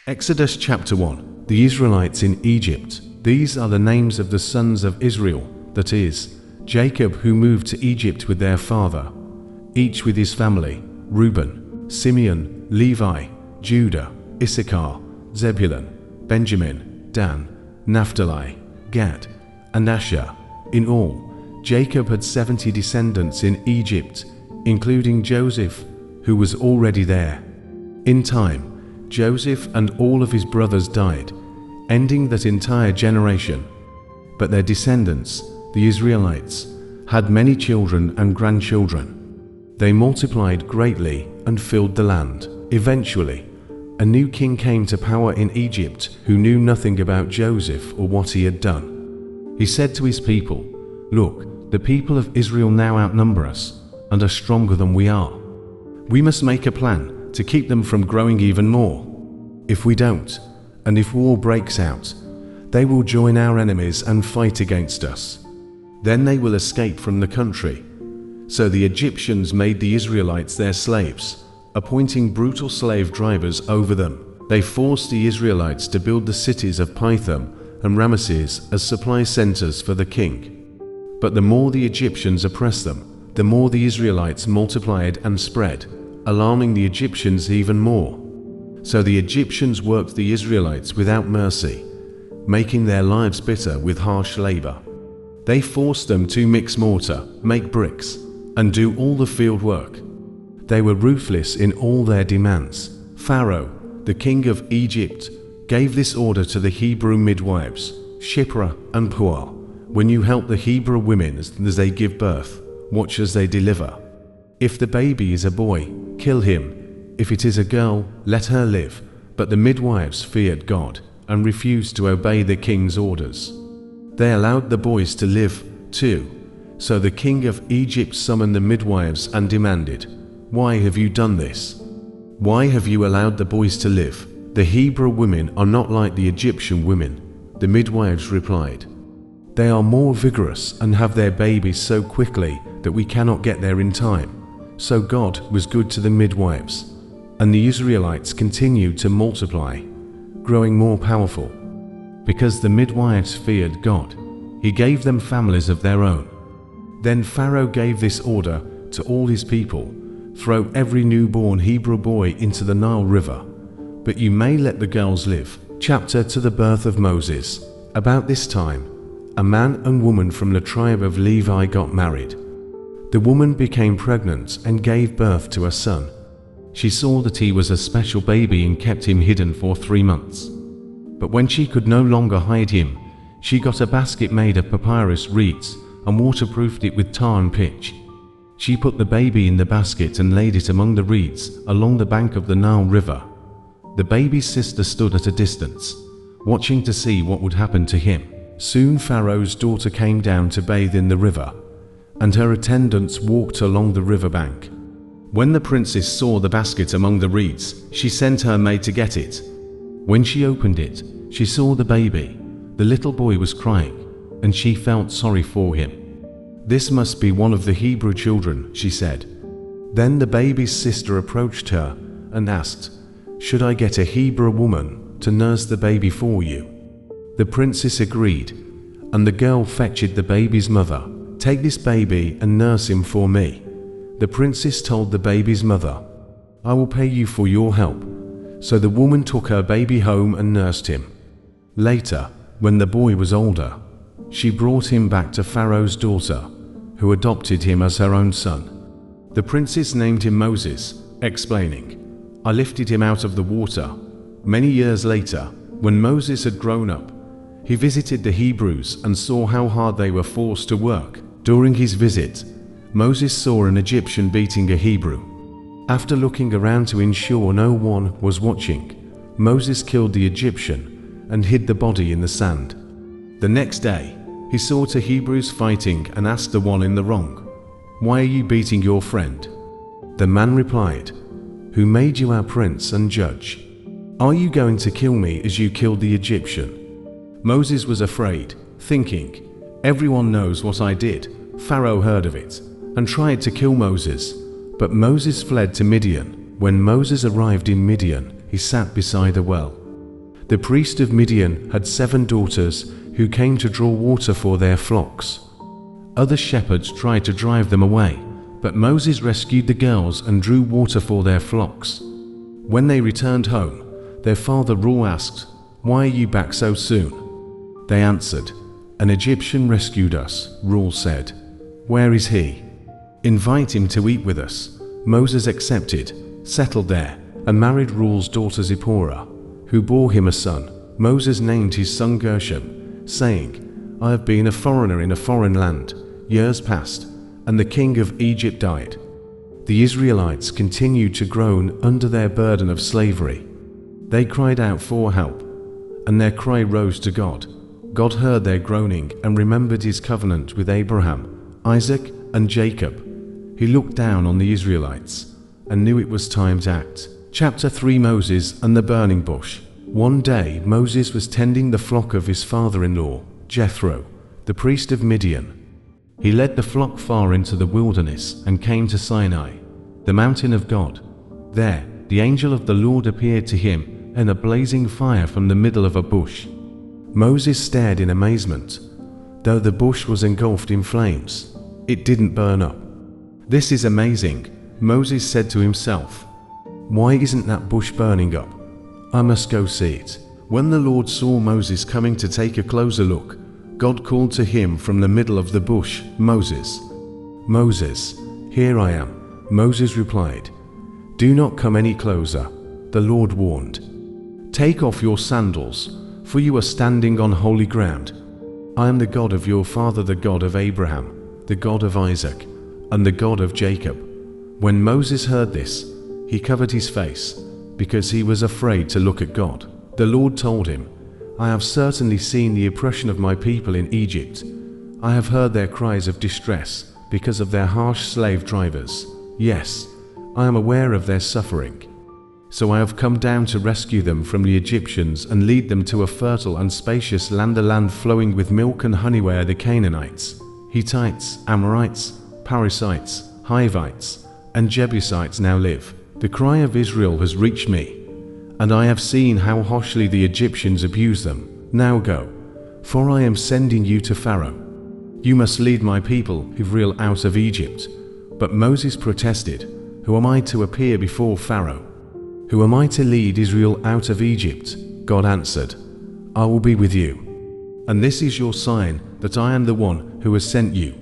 Exodus chapter 1. The Israelites in Egypt. These are the names of the sons of Israel, that is, Jacob, who moved to Egypt with their father, each with his family: Reuben, Simeon, Levi, Judah, Issachar, Zebulun, Benjamin, Dan, Naphtali, Gad, and Asher. In all, Jacob had 70 descendants in Egypt, including Joseph, who was already there. In time, Joseph and all of his brothers died, ending that entire generation. But their descendants, the Israelites, had many children and grandchildren. They multiplied greatly and filled the land. Eventually, a new king came to power in Egypt who knew nothing about Joseph or what he had done. He said to his people, "Look, the people of Israel now outnumber us and are stronger than we are. We must make a plan to keep them from growing even more. If we don't, and if war breaks out, they will join our enemies and fight against us. Then they will escape from the country." So the Egyptians made the Israelites their slaves, appointing brutal slave drivers over them. They forced the Israelites to build the cities of Pithom and Ramesses as supply centers for the king. But the more the Egyptians oppressed them, the more the Israelites multiplied and spread, alarming the Egyptians even more. So the Egyptians worked the Israelites without mercy, making their lives bitter with harsh labor. They forced them to mix mortar, make bricks, and do all the field work. They were ruthless in all their demands. Pharaoh, the king of Egypt, gave this order to the Hebrew midwives, Shiphrah and Puah: "When you help the Hebrew women as they give birth, watch as they deliver. If the baby is a boy, kill him. If it is a girl, let her live." But the midwives feared God and refused to obey the king's orders. They allowed the boys to live too. So the king of Egypt summoned the midwives and demanded, "Why have you done this? Why have you allowed the boys to live? The Hebrew women are not like the Egyptian women." The midwives replied, "They are more vigorous and have their babies so quickly that we cannot get there in time." So God was good to the midwives, and the Israelites continued to multiply, growing more powerful. Because the midwives feared God, He gave them families of their own. Then Pharaoh gave this order to all his people: "Throw every newborn Hebrew boy into the Nile River, but you may let the girls live." Chapter to the birth of Moses. About this time, a man and woman from the tribe of Levi got married. The woman became pregnant and gave birth to a son. She saw that he was a special baby and kept him hidden for 3 months. But when she could no longer hide him, she got a basket made of papyrus reeds and waterproofed it with tar and pitch. She put the baby in the basket and laid it among the reeds along the bank of the Nile River. The baby's sister stood at a distance, watching to see what would happen to him. Soon Pharaoh's daughter came down to bathe in the river, and her attendants walked along the river bank. When the princess saw the basket among the reeds, she sent her maid to get it. When she opened it, she saw the baby. The little boy was crying, and she felt sorry for him. "This must be one of the Hebrew children," she said. Then the baby's sister approached her and asked, "Should I get a Hebrew woman to nurse the baby for you?" The princess agreed, and the girl fetched the baby's mother. "Take this baby and nurse him for me." The princess told the baby's mother, "I will pay you for your help." So the woman took her baby home and nursed him. Later, when the boy was older, she brought him back to Pharaoh's daughter, who adopted him as her own son. The princess named him Moses, explaining, "I lifted him out of the water." Many years later, when Moses had grown up, he visited the Hebrews and saw how hard they were forced to work. During his visit, Moses saw an Egyptian beating a Hebrew. After looking around to ensure no one was watching, Moses killed the Egyptian and hid the body in the sand. The next day, he saw two Hebrews fighting and asked the one in the wrong, "Why are you beating your friend?" The man replied, "Who made you our prince and judge? Are you going to kill me as you killed the Egyptian?" Moses was afraid, thinking, "Everyone knows what I did." Pharaoh heard of it and tried to kill Moses, but Moses fled to Midian. When Moses arrived in Midian, he sat beside a well. The priest of Midian had 7 daughters who came to draw water for their flocks. Other shepherds tried to drive them away, but Moses rescued the girls and drew water for their flocks. When they returned home, their father Reuel asked, "Why are you back so soon?" They answered, "An Egyptian rescued us." Reuel said, "Where is he? Invite him to eat with us." Moses accepted, settled there, and married Reuel's daughter Zipporah, who bore him a son. Moses named his son Gershom, saying, "I have been a foreigner in a foreign land." Years passed, and the king of Egypt died. The Israelites continued to groan under their burden of slavery. They cried out for help, and their cry rose to God. God heard their groaning and remembered his covenant with Abraham, Isaac, and Jacob. He looked down on the Israelites and knew it was time to act. Chapter 3: Moses and the burning bush. One day Moses was tending the flock of his father-in-law, Jethro, the priest of Midian. He led the flock far into the wilderness and came to Sinai, the mountain of God. There, the angel of the Lord appeared to him in a blazing fire from the middle of a bush. Moses stared in amazement. Though the bush was engulfed in flames, it didn't burn up. "This is amazing," Moses said to himself. "Why isn't that bush burning up? I must go see it." When the Lord saw Moses coming to take a closer look, God called to him from the middle of the bush, "Moses, Moses." "Here I am," Moses replied. "Do not come any closer," the Lord warned. "Take off your sandals, for you are standing on holy ground. I am the God of your father, the God of Abraham, the God of Isaac, and the God of Jacob." When Moses heard this, he covered his face, because he was afraid to look at God. The Lord told him, "I have certainly seen the oppression of my people in Egypt. I have heard their cries of distress because of their harsh slave drivers. Yes, I am aware of their suffering. So I have come down to rescue them from the Egyptians and lead them to a fertile and spacious land, a land flowing with milk and honey, where the Canaanites, Hittites, Amorites, Perizzites, Hivites, and Jebusites now live." The cry of Israel has reached me, and I have seen how harshly the Egyptians abuse them. Now go, for I am sending you to Pharaoh. You must lead my people, Israel, out of Egypt. But Moses protested, "Who am I to appear before Pharaoh? Who am I to lead Israel out of Egypt?" God answered, "I will be with you. And this is your sign that I am the one who has sent you.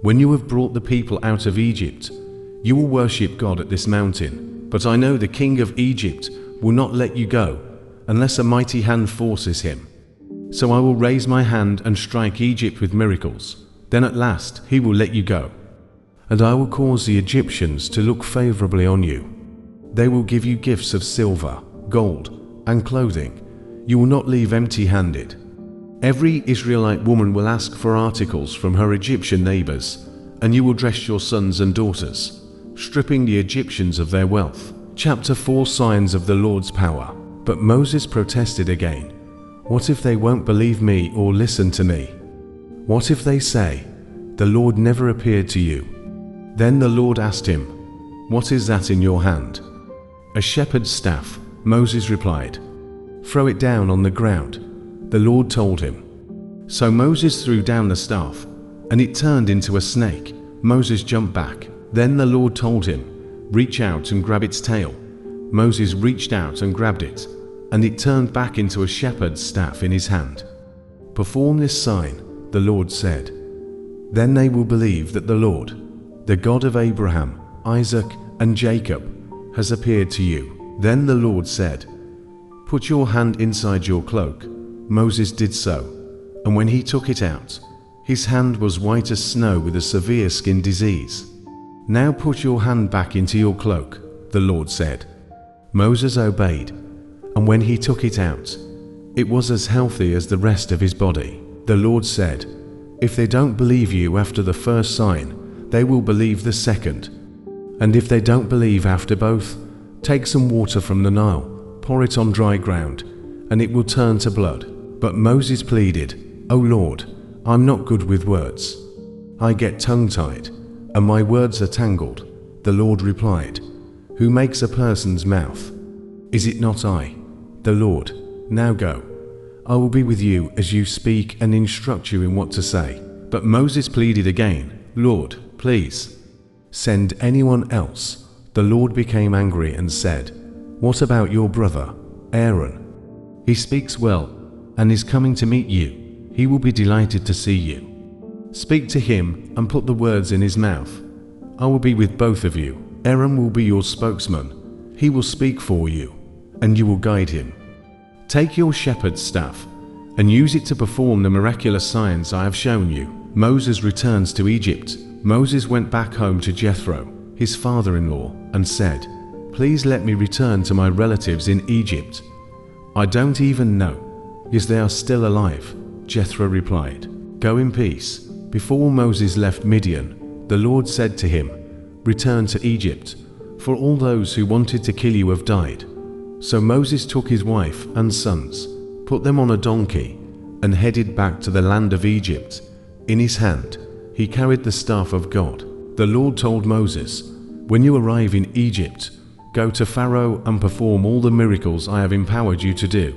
When you have brought the people out of Egypt, you will worship God at this mountain. But I know the king of Egypt will not let you go unless a mighty hand forces him. So I will raise my hand and strike Egypt with miracles. Then at last he will let you go. And I will cause the Egyptians to look favorably on you. They will give you gifts of silver, gold, and clothing. You will not leave empty-handed. Every Israelite woman will ask for articles from her Egyptian neighbors, and you will dress your sons and daughters, stripping the Egyptians of their wealth. Chapter 4: Signs of the Lord's power. But Moses protested again. "What if they won't believe me or listen to me? What if they say, 'The Lord never appeared to you'?" Then the Lord asked him, "What is that in your hand?" "A shepherd's staff," Moses replied. "Throw it down on the ground," the Lord told him. So Moses threw down the staff, and it turned into a snake. Moses jumped back. Then the Lord told him, "Reach out and grab its tail." Moses reached out and grabbed it, and it turned back into a shepherd's staff in his hand. "Perform this sign," the Lord said. "Then they will believe that the Lord, the God of Abraham, Isaac, and Jacob, has appeared to you." Then the Lord said, "Put your hand inside your cloak." Moses did so, and when he took it out, his hand was white as snow with a severe skin disease. "Now put your hand back into your cloak," the Lord said. Moses obeyed, and when he took it out, it was as healthy as the rest of his body. The Lord said, "If they don't believe you after the first sign, they will believe the second. And if they don't believe after both, take some water from the Nile, pour it on dry ground, and it will turn to blood." But Moses pleaded, "O Lord, I'm not good with words. I get tongue-tied, and my words are tangled." The Lord replied, "Who makes a person's mouth? Is it not I, the Lord? Now go. I will be with you as you speak and instruct you in what to say." But Moses pleaded again, "Lord, please, send anyone else." The Lord became angry and said, "What about your brother, Aaron? He speaks well and is coming to meet you. He will be delighted to see you. Speak to him and put the words in his mouth. I will be with both of you. Aaron will be your spokesman. He will speak for you, and you will guide him. Take your shepherd's staff and use it to perform the miraculous signs I have shown you." Moses returns to Egypt. Moses went back home to Jethro, his father-in-law, and said, "Please let me return to my relatives in Egypt. I don't even know if they are still alive." Jethro replied, "Go in peace." Before Moses left Midian, the Lord said to him, "Return to Egypt, for all those who wanted to kill you have died." So Moses took his wife and sons, put them on a donkey, and headed back to the land of Egypt. In his hand, he carried the staff of God. The Lord told Moses, "When you arrive in Egypt, go to Pharaoh and perform all the miracles I have empowered you to do.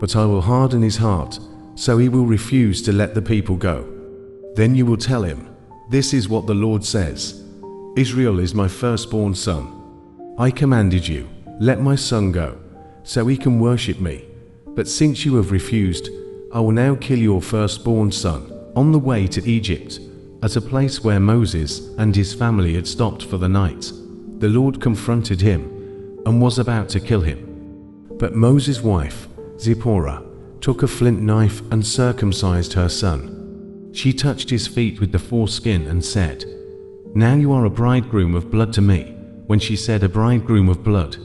But I will harden his heart, so he will refuse to let the people go. Then you will tell him, 'This is what the Lord says. Israel is my firstborn son. I commanded you, let my son go, so he can worship me. But since you have refused, I will now kill your firstborn son.'" On the way to Egypt, at a place where Moses and his family had stopped for the night, the Lord confronted him and was about to kill him. But Moses' wife, Zipporah, took a flint knife and circumcised her son. She touched his feet with the foreskin and said, "Now you are a bridegroom of blood to me." When she said a bridegroom of blood,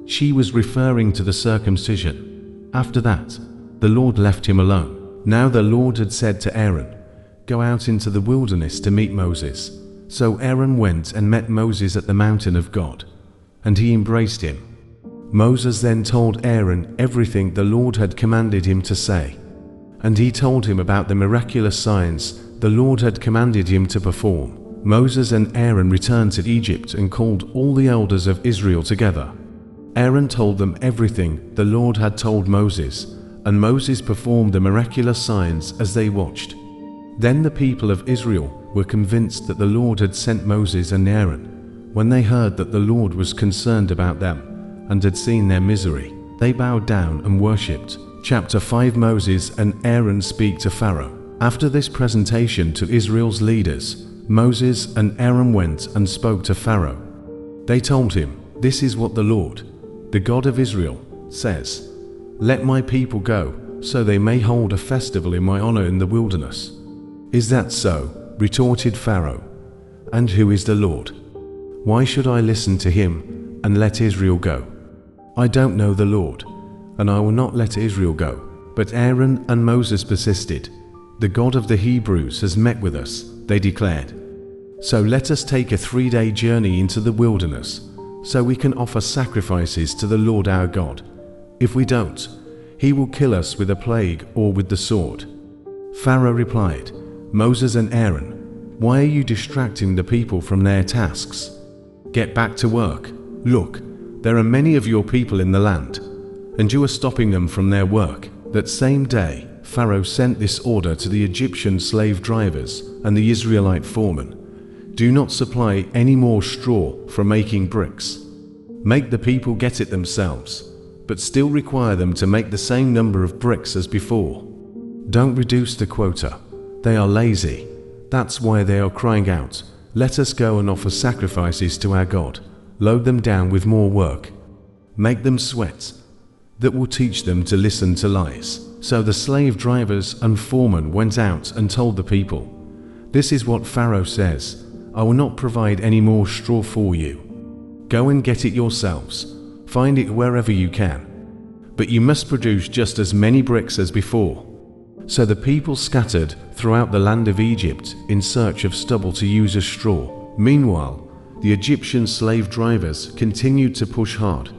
she was referring to the circumcision. After that, the Lord left him alone. Now the Lord had said to Aaron, "Go out into the wilderness to meet Moses." So Aaron went and met Moses at the mountain of God, and he embraced him. Moses then told Aaron everything the Lord had commanded him to say, and he told him about the miraculous signs the Lord had commanded him to perform. Moses and Aaron returned to Egypt and called all the elders of Israel together. Aaron told them everything the Lord had told Moses, and Moses performed the miraculous signs as they watched. Then the people of Israel were convinced that the Lord had sent Moses and Aaron. When they heard that the Lord was concerned about them and had seen their misery, they bowed down and worshipped. Chapter 5. Moses and Aaron speak to Pharaoh. After this presentation to Israel's leaders, Moses and Aaron went and spoke to Pharaoh. They told him, "This is what the Lord, the God of Israel, says. Let my people go, so they may hold a festival in my honor in the wilderness." "Is that so?" retorted Pharaoh. "And who is the Lord? Why should I listen to him and let Israel go? I don't know the Lord, and I will not let Israel go." But Aaron and Moses persisted. "The God of the Hebrews has met with us," they declared. "So let us take a 3-day journey into the wilderness, so we can offer sacrifices to the Lord our God. If we don't, he will kill us with a plague or with the sword." Pharaoh replied, "Moses and Aaron, why are you distracting the people from their tasks? Get back to work. Look, there are many of your people in the land, and you are stopping them from their work." That same day, Pharaoh sent this order to the Egyptian slave drivers and the Israelite foremen: "Do not supply any more straw for making bricks. Make the people get it themselves, but still require them to make the same number of bricks as before. Don't reduce the quota. They are lazy. That's why they are crying out, 'Let us go and offer sacrifices to our God.' Load them down with more work. Make them sweat. That will teach them to listen to lies." So the slave drivers and foremen went out and told the people, "This is what Pharaoh says. I will not provide any more straw for you. Go and get it yourselves. Find it wherever you can. But you must produce just as many bricks as before." So the people scattered throughout the land of Egypt in search of stubble to use as straw. Meanwhile, the Egyptian slave drivers continued to push hard.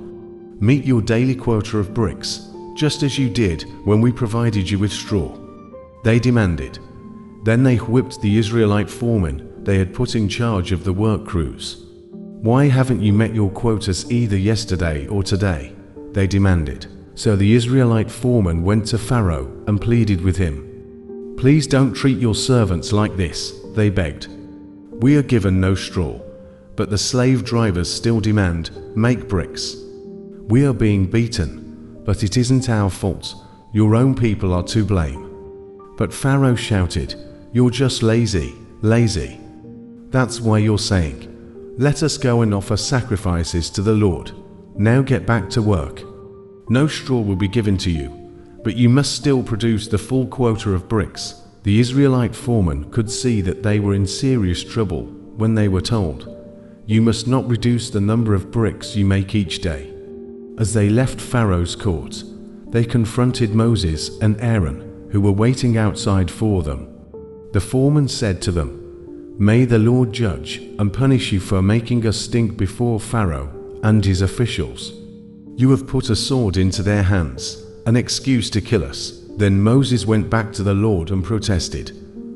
"Meet your daily quota of bricks, just as you did when we provided you with straw," they demanded. Then they whipped the Israelite foremen they had put in charge of the work crews. "Why haven't you met your quotas either yesterday or today?" they demanded. So the Israelite foreman went to Pharaoh and pleaded with him. "Please don't treat your servants like this," they begged. "We are given no straw, but the slave drivers still demand, 'Make bricks.' We are being beaten, but it isn't our fault. Your own people are to blame." But Pharaoh shouted, "You're just lazy, lazy. That's why you're saying, 'Let us go and offer sacrifices to the Lord.' Now get back to work. No straw will be given to you, but you must still produce the full quota of bricks." The Israelite foreman could see that they were in serious trouble when they were told, "You must not reduce the number of bricks you make each day." As they left Pharaoh's court, they confronted Moses and Aaron, who were waiting outside for them. The foreman said to them, "May the Lord judge and punish you for making us stink before Pharaoh and his officials. You have put a sword into their hands, an excuse to kill us." Then Moses went back to the Lord and protested,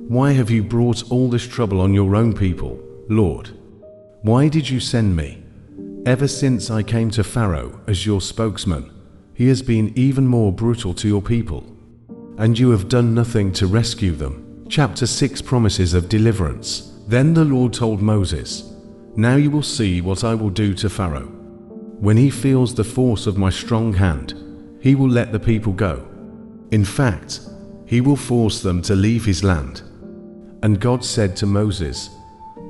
"Why have you brought all this trouble on your own people, Lord? Why did you send me? Ever since I came to Pharaoh as your spokesman, he has been even more brutal to your people, and you have done nothing to rescue them." Chapter 6, Promises of Deliverance. Then the Lord told Moses, "Now you will see what I will do to Pharaoh. When he feels the force of my strong hand, he will let the people go. In fact, he will force them to leave his land." And God said to Moses,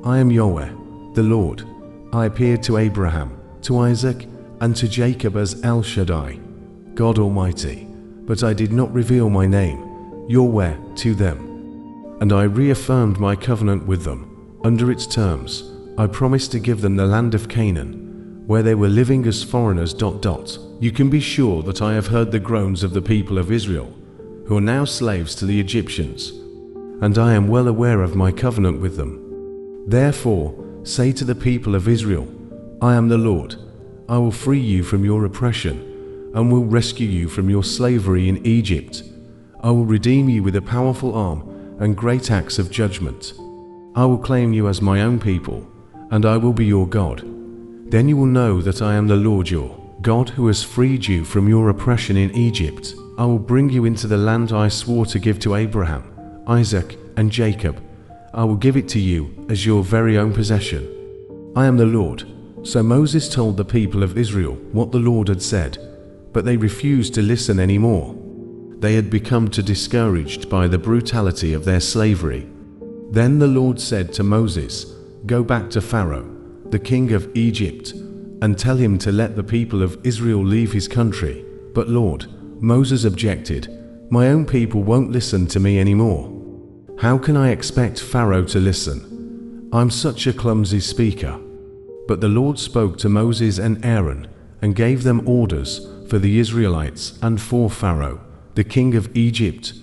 "I am Yahweh, the Lord. I appeared to Abraham, to Isaac, and to Jacob as El Shaddai, God Almighty, but I did not reveal my name, Yahweh, to them. And I reaffirmed my covenant with them. Under its terms, I promised to give them the land of Canaan, where they were living as foreigners. You can be sure that I have heard the groans of the people of Israel, who are now slaves to the Egyptians, and I am well aware of my covenant with them. Therefore, say to the people of Israel, I am the Lord. I will free you from your oppression, and will rescue you from your slavery in Egypt. I will redeem you with a powerful arm and great acts of judgment. I will claim you as my own people, and I will be your God. Then you will know that I am the Lord your God, who has freed you from your oppression in Egypt. I will bring you into the land I swore to give to Abraham, Isaac, and Jacob. I will give it to you as your very own possession. I am the Lord." So Moses told the people of Israel what the Lord had said, but they refused to listen anymore. They had become too discouraged by the brutality of their slavery. Then the Lord said to Moses, "Go back to Pharaoh, the king of Egypt, and tell him to let the people of Israel leave his country." "But Lord," Moses objected, "my own people won't listen to me anymore. How can I expect Pharaoh to listen? I'm such a clumsy speaker." But the Lord spoke to Moses and Aaron and gave them orders for the Israelites and for Pharaoh, the king of Egypt.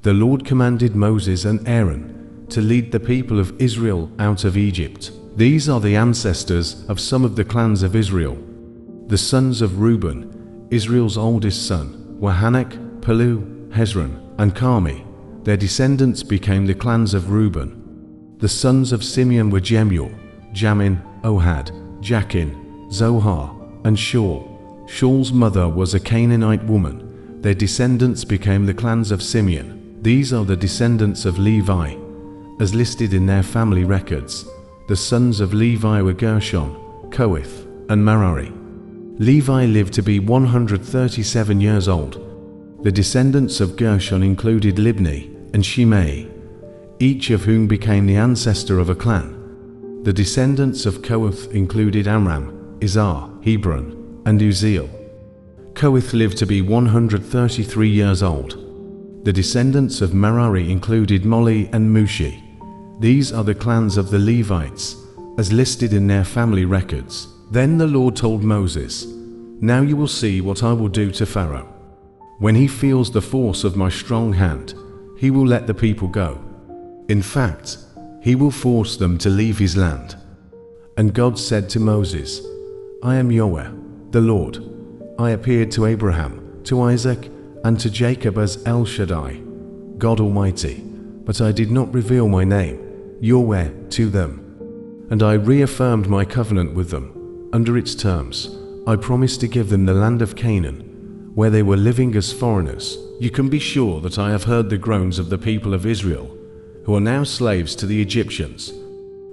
The Lord commanded Moses and Aaron to lead the people of Israel out of Egypt. These are the ancestors of some of the clans of Israel. The sons of Reuben, Israel's oldest son, were Hanak, Palu, Hezron, and Carmi. Their descendants became the clans of Reuben. The sons of Simeon were Jemuel, Jamin, Ohad, Jachin, Zohar, and Shaul. Shaul's mother was a Canaanite woman. Their descendants became the clans of Simeon. These are the descendants of Levi, as listed in their family records. The sons of Levi were Gershon, Kohath, and Merari. Levi lived to be 137 years old. The descendants of Gershon included Libni and Shimei, each of whom became the ancestor of a clan. The descendants of Kohath included Amram, Izhar, Hebron, and Uzziel. Kohath lived to be 133 years old. The descendants of Merari included Moli and Mushi. These are the clans of the Levites, as listed in their family records. Then the Lord told Moses, "Now you will see what I will do to Pharaoh. When he feels the force of my strong hand, he will let the people go. In fact, he will force them to leave his land." And God said to Moses, "I am Yahweh, the Lord. I appeared to Abraham, to Isaac, and to Jacob as El Shaddai, God Almighty, but I did not reveal my name, Yahweh, to them. And I reaffirmed my covenant with them. Under its terms, I promised to give them the land of Canaan. where they were living as foreigners. You can be sure that I have heard the groans of the people of Israel, who are now slaves to the Egyptians,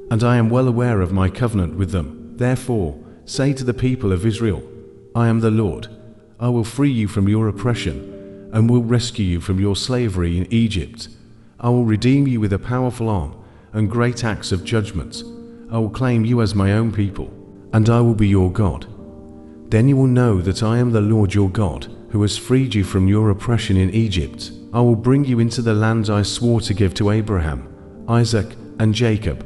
and I am well aware of my covenant with them. Therefore, say to the people of Israel, I am the Lord. I will free you from your oppression, and will rescue you from your slavery in Egypt. I will redeem you with a powerful arm and great acts of judgment. I will claim you as my own people, and I will be your God. Then you will know that I am the Lord your God, who has freed you from your oppression in Egypt. I will bring you into the land I swore to give to Abraham, Isaac, and Jacob.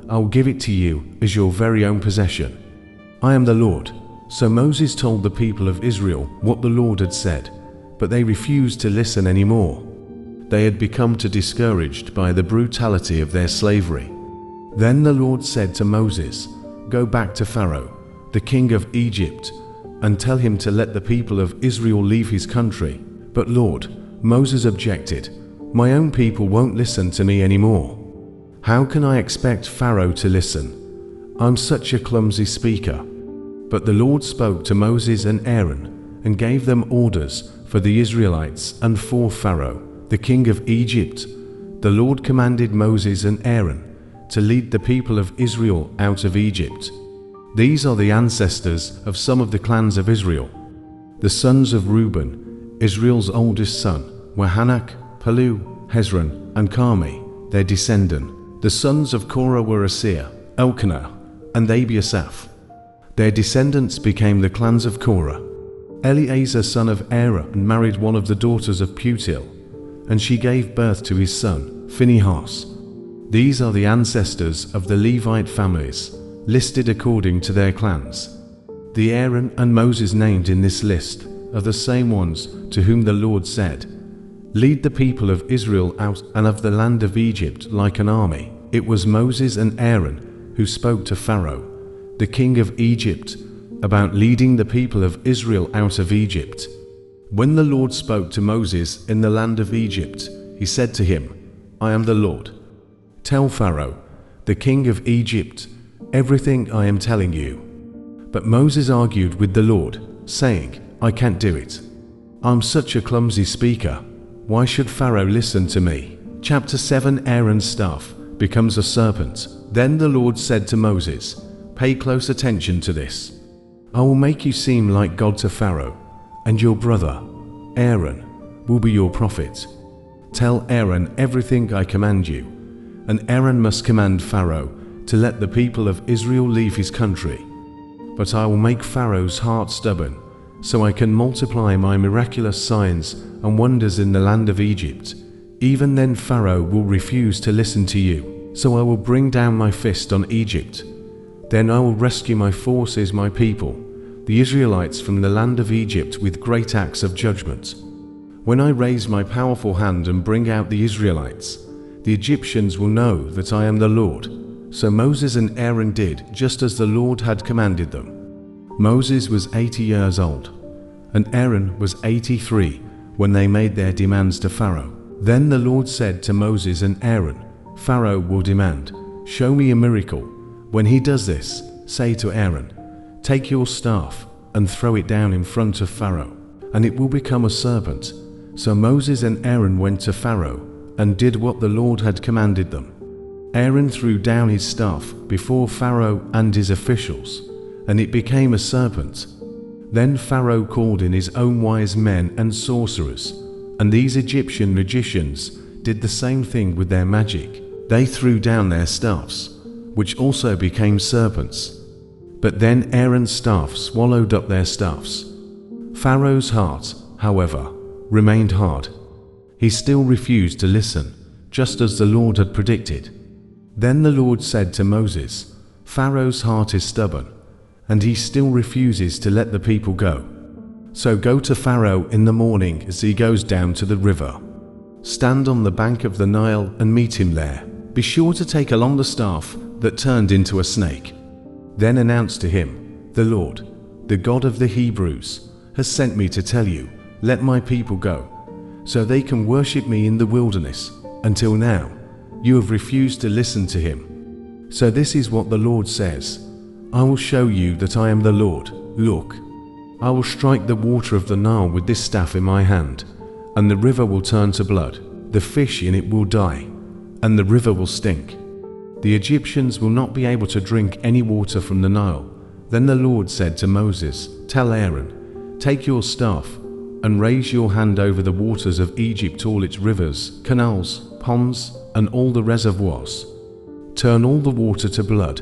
I will give it to you as your very own possession. I am the Lord. So Moses told the people of Israel what the Lord had said, but they refused to listen anymore. They had become too discouraged by the brutality of their slavery. Then the Lord said to Moses, Go back to Pharaoh, the king of Egypt, and tell him to let the people of Israel leave his country. But Lord, Moses objected, My own people won't listen to me anymore. How can I expect Pharaoh to listen? I'm such a clumsy speaker. But the Lord spoke to Moses and Aaron and gave them orders for the Israelites and for Pharaoh, the king of Egypt. The Lord commanded Moses and Aaron to lead the people of Israel out of Egypt. These are the ancestors of some of the clans of Israel. The sons of Reuben, Israel's oldest son, were Hanak, Palu, Hezron, and Carmi, their descendant. The sons of Korah were Asir, Elkanah, and Abiasaph. Their descendants became the clans of Korah. Eleazar son of Aaron married one of the daughters of Putiel, and she gave birth to his son, Phinehas. These are the ancestors of the Levite families, listed according to their clans. The Aaron and Moses named in this list are the same ones to whom the Lord said, Lead the people of Israel out and of the land of Egypt like an army. It was Moses and Aaron who spoke to Pharaoh, the king of Egypt, about leading the people of Israel out of Egypt. When the Lord spoke to Moses in the land of Egypt, he said to him, I am the Lord. Tell Pharaoh, the king of Egypt, everything I am telling you. But Moses argued with the Lord, saying, I can't do it. I'm such a clumsy speaker. Why should Pharaoh listen to me? Chapter 7 Aaron's staff becomes a serpent. Then the Lord said to Moses, Pay close attention to this. I will make you seem like God to Pharaoh, and your brother, Aaron, will be your prophet. Tell Aaron everything I command you, and Aaron must command Pharaoh to let the people of Israel leave his country. But I will make Pharaoh's heart stubborn, so I can multiply my miraculous signs and wonders in the land of Egypt. Even then Pharaoh will refuse to listen to you, so I will bring down my fist on Egypt. Then I will rescue my forces, my people, the Israelites, from the land of Egypt with great acts of judgment. When I raise my powerful hand and bring out the Israelites, the Egyptians will know that I am the Lord. So Moses and Aaron did just as the Lord had commanded them. Moses was 80 years old, and Aaron was 83 when they made their demands to Pharaoh. Then the Lord said to Moses and Aaron, Pharaoh will demand, Show me a miracle. When he does this, say to Aaron, Take your staff and throw it down in front of Pharaoh, and it will become a serpent. So Moses and Aaron went to Pharaoh and did what the Lord had commanded them. Aaron threw down his staff before Pharaoh and his officials, and it became a serpent. Then Pharaoh called in his own wise men and sorcerers, and these Egyptian magicians did the same thing with their magic. They threw down their staffs, which also became serpents. But then Aaron's staff swallowed up their staffs. Pharaoh's heart, however, remained hard. He still refused to listen, just as the Lord had predicted. Then the Lord said to Moses, Pharaoh's heart is stubborn, and he still refuses to let the people go. So go to Pharaoh in the morning as he goes down to the river. Stand on the bank of the Nile and meet him there. Be sure to take along the staff that turned into a snake. Then announce to him, The Lord, the God of the Hebrews, has sent me to tell you, Let my people go, so they can worship me in the wilderness. Until now, you have refused to listen to him. So this is what the Lord says, I will show you that I am the Lord. Look, I will strike the water of the Nile with this staff in my hand, and the river will turn to blood. The fish in it will die, and the river will stink. The Egyptians will not be able to drink any water from the Nile. Then the Lord said to Moses, "Tell Aaron, take your staff and raise your hand over the waters of Egypt, all its rivers, canals, ponds, and all the reservoirs. Turn all the water to blood.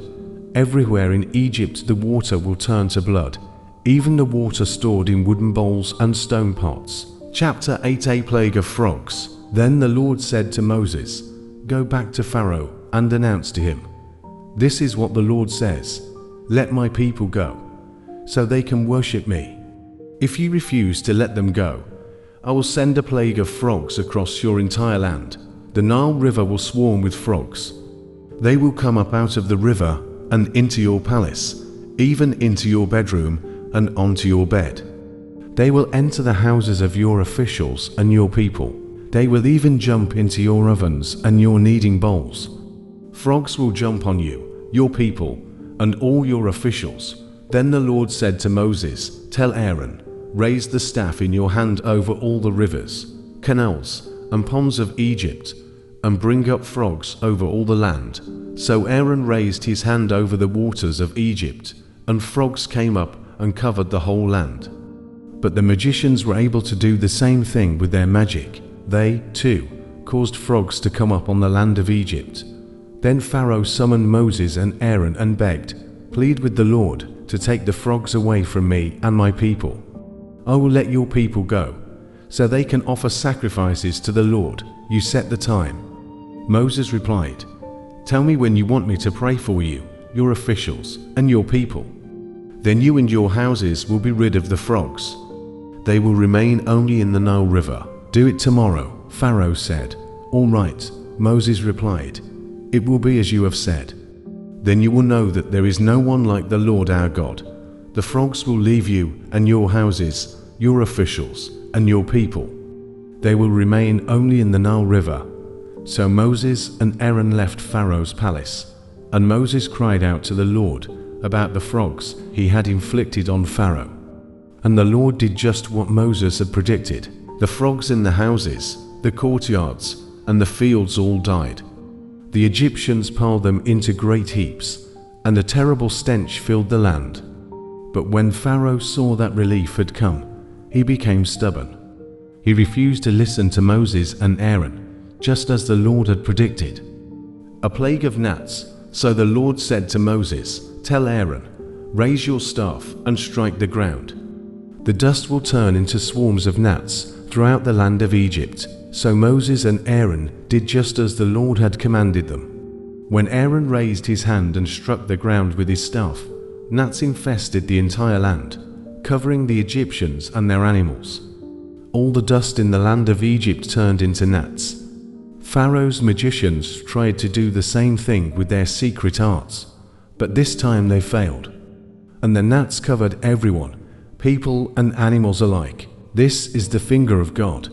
Everywhere in Egypt the water will turn to blood, even the water stored in wooden bowls and stone pots." Chapter 8, A Plague of Frogs. Then the Lord said to Moses, "Go back to Pharaoh and announce to him, 'This is what the Lord says, let my people go, so they can worship me. If you refuse to let them go, I will send a plague of frogs across your entire land. The Nile River will swarm with frogs. They will come up out of the river and into your palace, even into your bedroom and onto your bed. They will enter the houses of your officials and your people. They will even jump into your ovens and your kneading bowls. Frogs will jump on you, your people, and all your officials." Then the Lord said to Moses, "Tell Aaron, raise the staff in your hand over all the rivers, canals, and ponds of Egypt, and bring up frogs over all the land." So Aaron raised his hand over the waters of Egypt, and frogs came up and covered the whole land. But the magicians were able to do the same thing with their magic. They, too, caused frogs to come up on the land of Egypt. Then Pharaoh summoned Moses and Aaron and begged, "Plead with the Lord to take the frogs away from me and my people. I will let your people go, so they can offer sacrifices to the Lord. You set the time." Moses replied, "Tell me when you want me to pray for you, your officials, and your people. Then you and your houses will be rid of the frogs. They will remain only in the Nile River." "Do it tomorrow," Pharaoh said. "All right," Moses replied. "It will be as you have said. Then you will know that there is no one like the Lord our God. The frogs will leave you and your houses, your officials, and your people. They will remain only in the Nile River." So Moses and Aaron left Pharaoh's palace, and Moses cried out to the Lord about the frogs he had inflicted on Pharaoh. And the Lord did just what Moses had predicted. The frogs in the houses, the courtyards, and the fields all died. The Egyptians piled them into great heaps, and a terrible stench filled the land. But when Pharaoh saw that relief had come, he became stubborn. He refused to listen to Moses and Aaron, just as the Lord had predicted. A plague of gnats. So the Lord said to Moses, "Tell Aaron, raise your staff and strike the ground. The dust will turn into swarms of gnats throughout the land of Egypt." So Moses and Aaron did just as the Lord had commanded them. When Aaron raised his hand and struck the ground with his staff, gnats infested the entire land, covering the Egyptians and their animals. All the dust in the land of Egypt turned into gnats. Pharaoh's magicians tried to do the same thing with their secret arts, but this time they failed. And the gnats covered everyone, people and animals alike. "This is the finger of God,"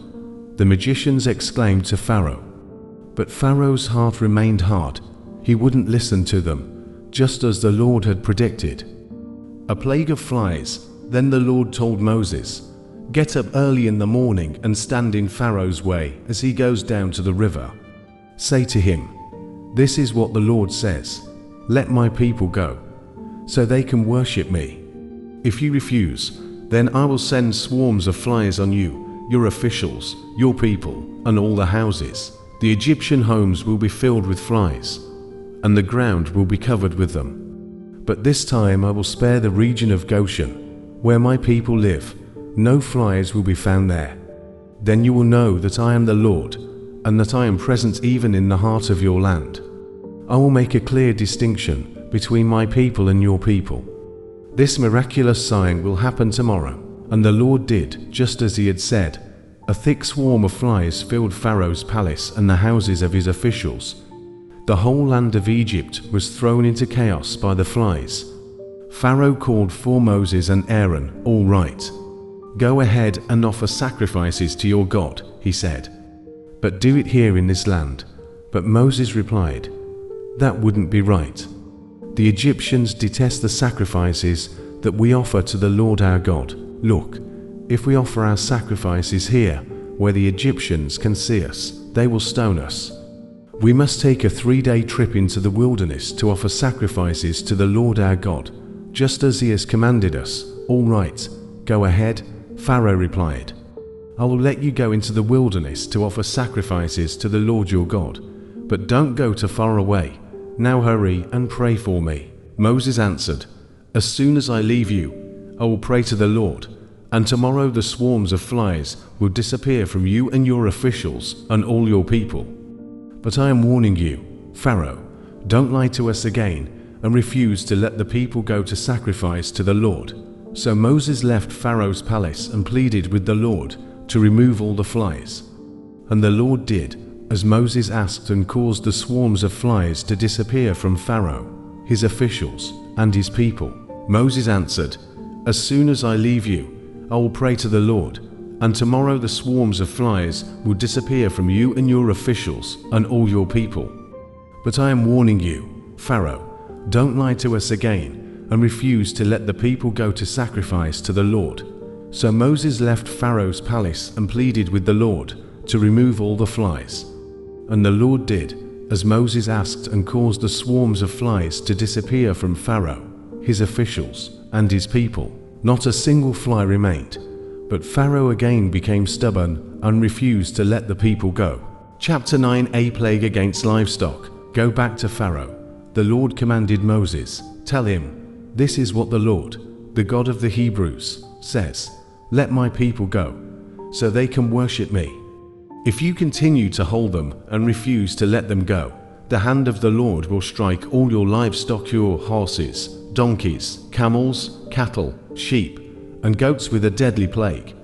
the magicians exclaimed to Pharaoh. But Pharaoh's heart remained hard. He wouldn't listen to them, just as the Lord had predicted. A plague of flies. Then the Lord told Moses, "Get up early in the morning and stand in Pharaoh's way as he goes down to the river. Say to him, 'This is what the Lord says, let my people go, so they can worship me. If you refuse, then I will send swarms of flies on you, your officials, your people, and all the houses. The Egyptian homes will be filled with flies, and the ground will be covered with them. But this time I will spare the region of Goshen, where my people live. No flies will be found there. Then you will know that I am the Lord, and that I am present even in the heart of your land. I will make a clear distinction between my people and your people. This miraculous sign will happen tomorrow." And the Lord did just as he had said. A thick swarm of flies filled Pharaoh's palace and the houses of his officials. The whole land of Egypt was thrown into chaos by the flies. Pharaoh called for Moses and Aaron. "All right, go ahead and offer sacrifices to your God," he said, "but do it here in this land." But Moses replied, "That wouldn't be right. The Egyptians detest the sacrifices that we offer to the Lord our God." "Look, if we offer our sacrifices here, where the Egyptians can see us, they will stone us. We must take a 3-day trip into the wilderness to offer sacrifices to the Lord our God, just as he has commanded us." "All right, go ahead," Pharaoh replied. "I will let you go into the wilderness to offer sacrifices to the Lord your God, but don't go too far away. Now hurry and pray for me." Moses answered, "As soon as I leave you, I will pray to the Lord, and tomorrow the swarms of flies will disappear from you and your officials and all your people. But I am warning you, Pharaoh, don't lie to us again and refuse to let the people go to sacrifice to the Lord." So Moses left Pharaoh's palace and pleaded with the Lord to remove all the flies. And the Lord did as Moses asked and caused the swarms of flies to disappear from Pharaoh, his officials, and his people. Moses answered, "As soon as I leave you, I will pray to the Lord, and tomorrow the swarms of flies will disappear from you and your officials and all your people. But I am warning you, Pharaoh, don't lie to us again and refuse to let the people go to sacrifice to the Lord." So Moses left Pharaoh's palace and pleaded with the Lord to remove all the flies. And the Lord did as Moses asked and caused the swarms of flies to disappear from Pharaoh, his officials, and his people. Not a single fly remained. But Pharaoh again became stubborn and refused to let the people go. Chapter 9, A plague against livestock. Go back to Pharaoh. The Lord commanded Moses, "Tell him, this is what the Lord, the God of the Hebrews, says, let my people go, so they can worship me. If you continue to hold them and refuse to let them go, the hand of the Lord will strike all your livestock, your horses, donkeys, camels, cattle, sheep, and goats with a deadly plague.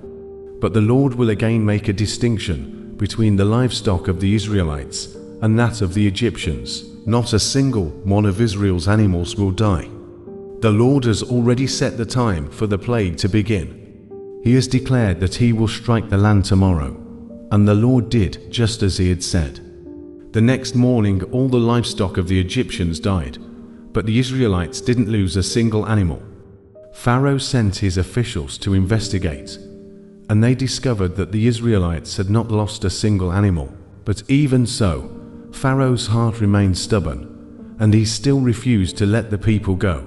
But the Lord will again make a distinction between the livestock of the Israelites and that of the Egyptians. Not a single one of Israel's animals will die. The Lord has already set the time for the plague to begin. He has declared that he will strike the land tomorrow, and the Lord did just as he had said. The next morning all the livestock of the Egyptians died, but the Israelites didn't lose a single animal. Pharaoh sent his officials to investigate, and they discovered that the Israelites had not lost a single animal. But even so, Pharaoh's heart remained stubborn, and he still refused to let the people go.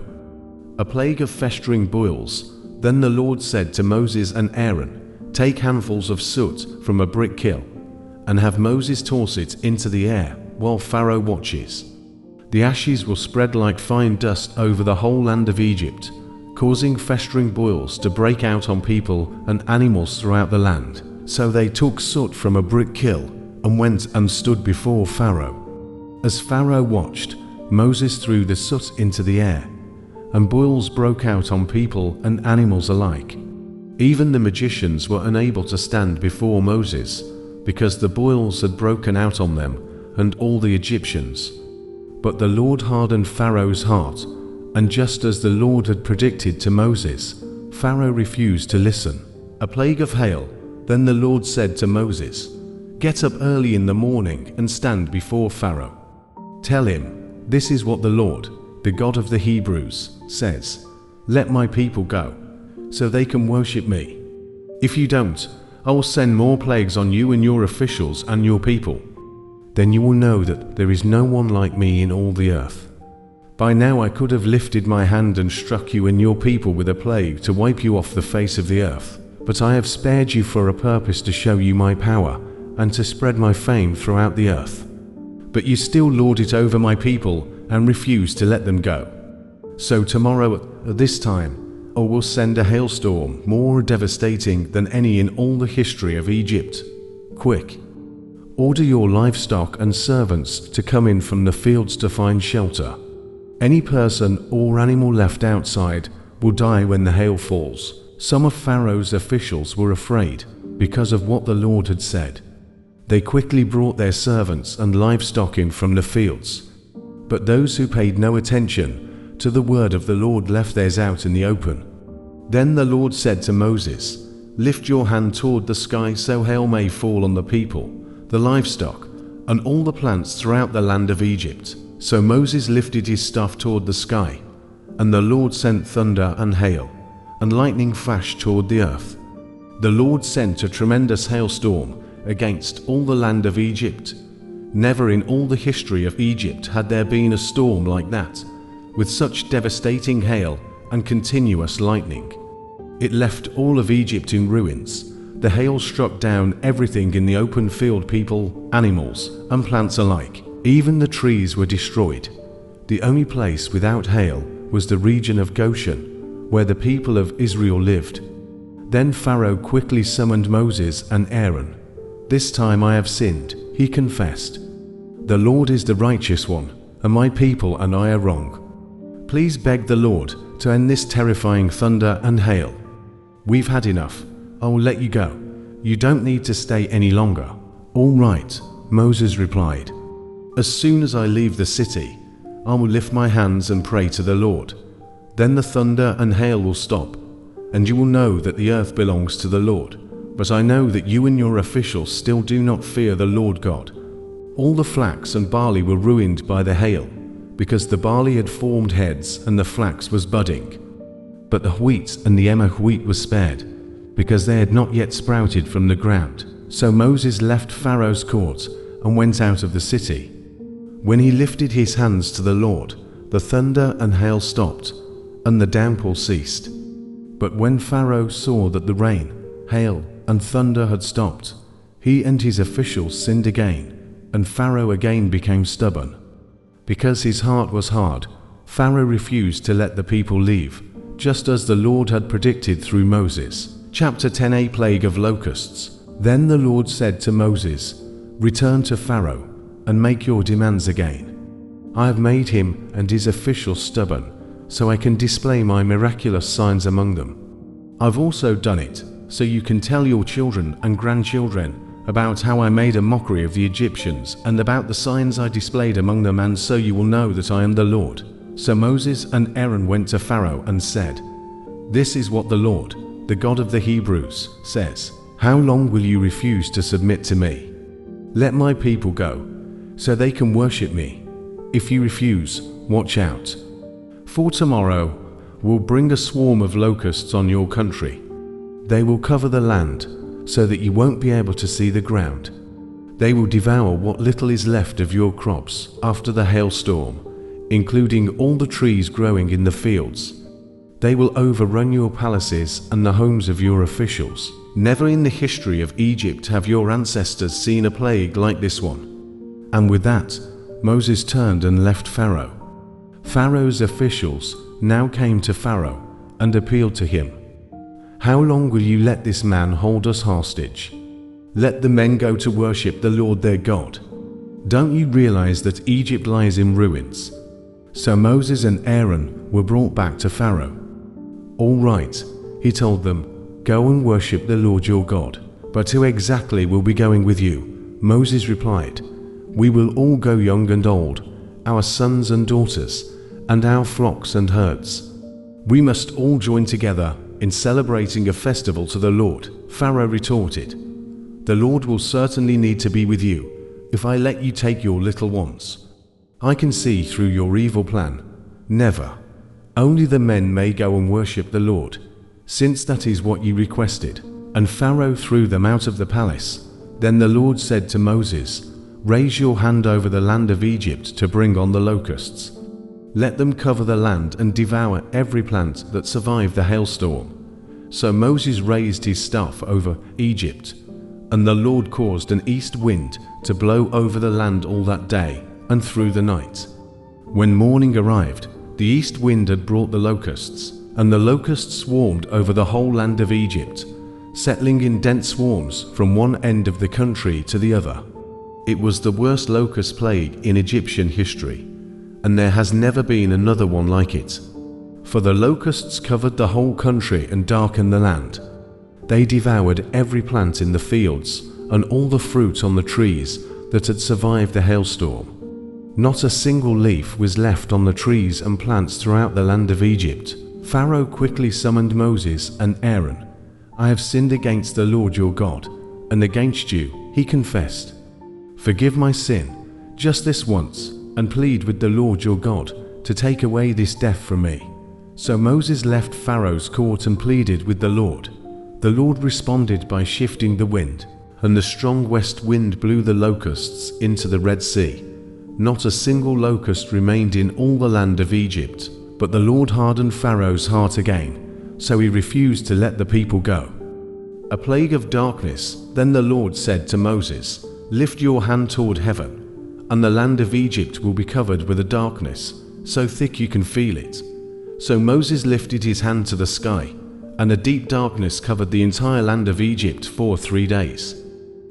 A plague of festering boils. Then the Lord said to Moses and Aaron, "Take handfuls of soot from a brick kiln, and have Moses toss it into the air while Pharaoh watches. The ashes will spread like fine dust over the whole land of Egypt, causing festering boils to break out on people and animals throughout the land." So they took soot from a brick kiln and went and stood before Pharaoh. As Pharaoh watched, Moses threw the soot into the air, and boils broke out on people and animals alike. Even the magicians were unable to stand before Moses, because the boils had broken out on them and all the Egyptians. But the Lord hardened Pharaoh's heart, and just as the Lord had predicted to Moses, Pharaoh refused to listen. A plague of hail. Then the Lord said to Moses, "Get up early in the morning and stand before Pharaoh. Tell him, this is what the Lord, the God of the Hebrews, says, let my people go, so they can worship me. If you don't, I will send more plagues on you and your officials and your people. Then you will know that there is no one like me in all the earth. By now I could have lifted my hand and struck you and your people with a plague to wipe you off the face of the earth. But I have spared you for a purpose, to show you my power and to spread my fame throughout the earth. But you still lord it over my people and refuse to let them go. So tomorrow at this time, I will send a hailstorm more devastating than any in all the history of Egypt. Quick, order your livestock and servants to come in from the fields to find shelter. Any person or animal left outside will die when the hail falls." Some of Pharaoh's officials were afraid because of what the Lord had said. They quickly brought their servants and livestock in from the fields. But those who paid no attention to the word of the Lord left theirs out in the open. Then the Lord said to Moses, "Lift your hand toward the sky so hail may fall on the people, the livestock, and all the plants throughout the land of Egypt." So Moses lifted his staff toward the sky, and the Lord sent thunder and hail, and lightning flashed toward the earth. The Lord sent a tremendous hailstorm against all the land of Egypt. Never in all the history of Egypt had there been a storm like that, with such devastating hail and continuous lightning. It left all of Egypt in ruins. The hail struck down everything in the open field, people, animals, and plants alike. Even the trees were destroyed. The only place without hail was the region of Goshen, where the people of Israel lived. Then Pharaoh quickly summoned Moses and Aaron. "This time I have sinned," he confessed. "The Lord is the righteous one, and my people and I are wrong. Please beg the Lord to end this terrifying thunder and hail. We've had enough. I will let you go. You don't need to stay any longer." "All right," Moses replied. "As soon as I leave the city, I will lift my hands and pray to the Lord. Then the thunder and hail will stop, and you will know that the earth belongs to the Lord. But I know that you and your officials still do not fear the Lord God." All the flax and barley were ruined by the hail, because the barley had formed heads and the flax was budding. But the wheat and the emmer wheat were spared, because they had not yet sprouted from the ground. So Moses left Pharaoh's court and went out of the city. When he lifted his hands to the Lord, the thunder and hail stopped, and the downpour ceased. But when Pharaoh saw that the rain, hail, and thunder had stopped, he and his officials sinned again, and Pharaoh again became stubborn. Because his heart was hard, Pharaoh refused to let the people leave, just as the Lord had predicted through Moses. Chapter 10. Plague of Locusts. Then the Lord said to Moses, "Return to Pharaoh and make your demands again. I have made him and his officials stubborn, so I can display my miraculous signs among them. I've also done it so you can tell your children and grandchildren about how I made a mockery of the Egyptians and about the signs I displayed among them, and so you will know that I am the Lord." So Moses and Aaron went to Pharaoh and said, "This is what the Lord, the God of the Hebrews, says. How long will you refuse to submit to me? Let my people go, so they can worship me. If you refuse, watch out. For tomorrow will bring a swarm of locusts on your country. They will cover the land, so that you won't be able to see the ground. They will devour what little is left of your crops after the hailstorm, including all the trees growing in the fields. They will overrun your palaces and the homes of your officials. Never in the history of Egypt have your ancestors seen a plague like this one." And with that, Moses turned and left Pharaoh. Pharaoh's officials now came to Pharaoh and appealed to him. "How long will you let this man hold us hostage? Let the men go to worship the Lord their God. Don't you realize that Egypt lies in ruins?" So Moses and Aaron were brought back to Pharaoh. "All right," he told them, "go and worship the Lord your God. But who exactly will be going with you?" Moses replied, "We will all go, young and old, our sons and daughters, and our flocks and herds. We must all join together in celebrating a festival to the Lord." Pharaoh retorted, "The Lord will certainly need to be with you if I let you take your little ones. I can see through your evil plan. Never. Only the men may go and worship the Lord, since that is what you requested." And Pharaoh threw them out of the palace. Then the Lord said to Moses, "Raise your hand over the land of Egypt to bring on the locusts. Let them cover the land and devour every plant that survived the hailstorm." So Moses raised his staff over Egypt, and the Lord caused an east wind to blow over the land all that day and through the night. When morning arrived, the east wind had brought the locusts, and the locusts swarmed over the whole land of Egypt, settling in dense swarms from one end of the country to the other. It was the worst locust plague in Egyptian history, and there has never been another one like it. For the locusts covered the whole country and darkened the land. They devoured every plant in the fields and all the fruit on the trees that had survived the hailstorm. Not a single leaf was left on the trees and plants throughout the land of Egypt. Pharaoh quickly summoned Moses and Aaron. "I have sinned against the Lord your God, and against you," he confessed. "Forgive my sin, just this once, and plead with the Lord your God to take away this death from me." So Moses left Pharaoh's court and pleaded with the Lord. The Lord responded by shifting the wind, and the strong west wind blew the locusts into the Red Sea. Not a single locust remained in all the land of Egypt, but the Lord hardened Pharaoh's heart again, so he refused to let the people go. A plague of darkness. Then the Lord said to Moses, "Lift your hand toward heaven, and the land of Egypt will be covered with a darkness, so thick you can feel it." So Moses lifted his hand to the sky, and a deep darkness covered the entire land of Egypt for 3 days.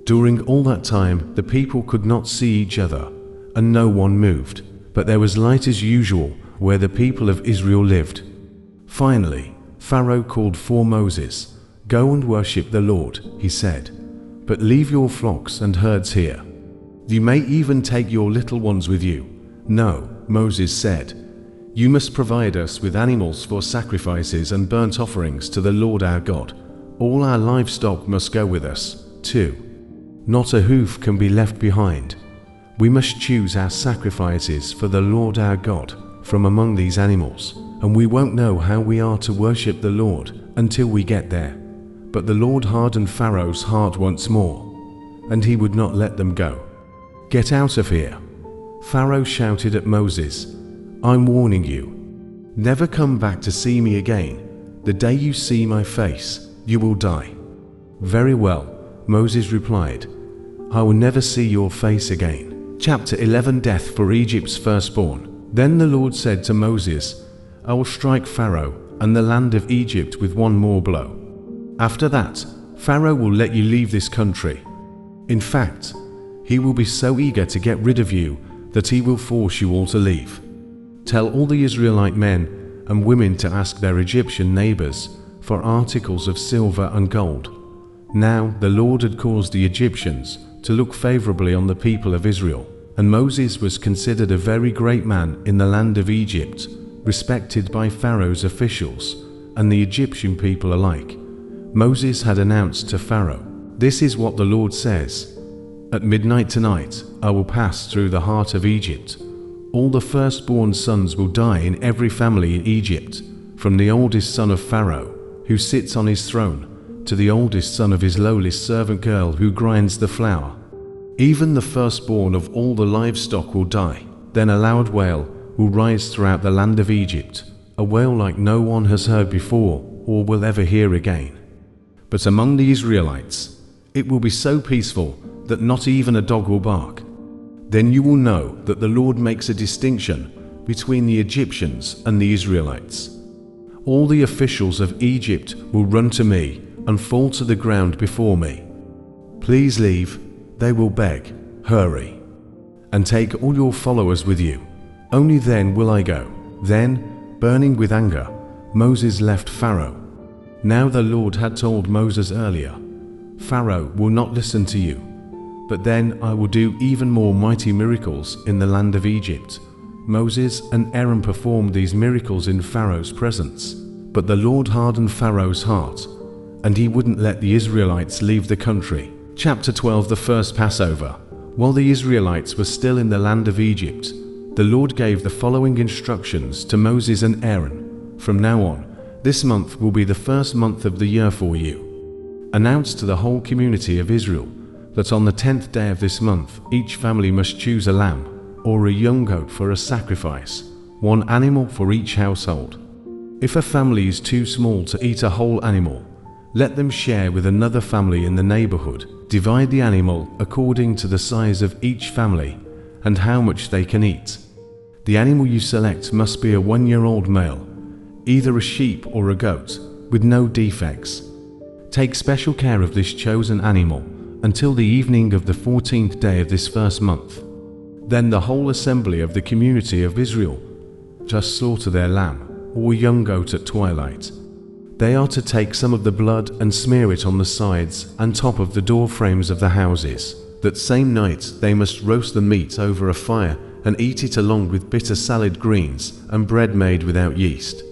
During all that time, the people could not see each other, and no one moved, but there was light as usual where the people of Israel lived. Finally, Pharaoh called for Moses. "Go and worship the Lord," he said, "but leave your flocks and herds here. You may even take your little ones with you." "No," Moses said, "you must provide us with animals for sacrifices and burnt offerings to the Lord our God. All our livestock must go with us, too. Not a hoof can be left behind. We must choose our sacrifices for the Lord our God from among these animals, and we won't know how we are to worship the Lord until we get there." But the Lord hardened Pharaoh's heart once more, and he would not let them go. "Get out of here!" Pharaoh shouted at Moses. "I'm warning you. Never come back to see me again. The day you see my face, you will die." "Very well," Moses replied. "I will never see your face again." Chapter 11. Death for Egypt's firstborn. Then the Lord said to Moses, "I will strike Pharaoh and the land of Egypt with one more blow. After that, Pharaoh will let you leave this country. In fact, he will be so eager to get rid of you that he will force you all to leave. Tell all the Israelite men and women to ask their Egyptian neighbors for articles of silver and gold." Now the Lord had caused the Egyptians to look favorably on the people of Israel, and Moses was considered a very great man in the land of Egypt, respected by Pharaoh's officials and the Egyptian people alike. Moses had announced to Pharaoh, "This is what the Lord says. At midnight tonight, I will pass through the heart of Egypt. All the firstborn sons will die in every family in Egypt, from the oldest son of Pharaoh, who sits on his throne, to the oldest son of his lowliest servant girl who grinds the flour. Even the firstborn of all the livestock will die. Then a loud wail will rise throughout the land of Egypt, a wail like no one has heard before or will ever hear again. But among the Israelites, it will be so peaceful that not even a dog will bark. Then you will know that the Lord makes a distinction between the Egyptians and the Israelites. All the officials of Egypt will run to me and fall to the ground before me. Please leave," they will beg, "hurry, and take all your followers with you. Only then will I go." Then, burning with anger, Moses left Pharaoh. Now the Lord had told Moses earlier, "Pharaoh will not listen to you, but then I will do even more mighty miracles in the land of Egypt." Moses and Aaron performed these miracles in Pharaoh's presence, but the Lord hardened Pharaoh's heart, and he wouldn't let the Israelites leave the country. Chapter 12. The first Passover. While the Israelites were still in the land of Egypt, the Lord gave the following instructions to Moses and Aaron. "From now on, this month will be the first month of the year for you. Announce to the whole community of Israel that on the 10th day of this month, each family must choose a lamb or a young goat for a sacrifice, one animal for each household. If a family is too small to eat a whole animal, let them share with another family in the neighborhood. Divide the animal according to the size of each family and how much they can eat. The animal you select must be a 1-year-old male, either a sheep or a goat, with no defects. Take special care of this chosen animal until the evening of the 14th day of this first month. Then the whole assembly of the community of Israel just slaughter their lamb or young goat at twilight. They are to take some of the blood and smear it on the sides and top of the door frames of the houses. That same night they must roast the meat over a fire and eat it along with bitter salad greens and bread made without yeast.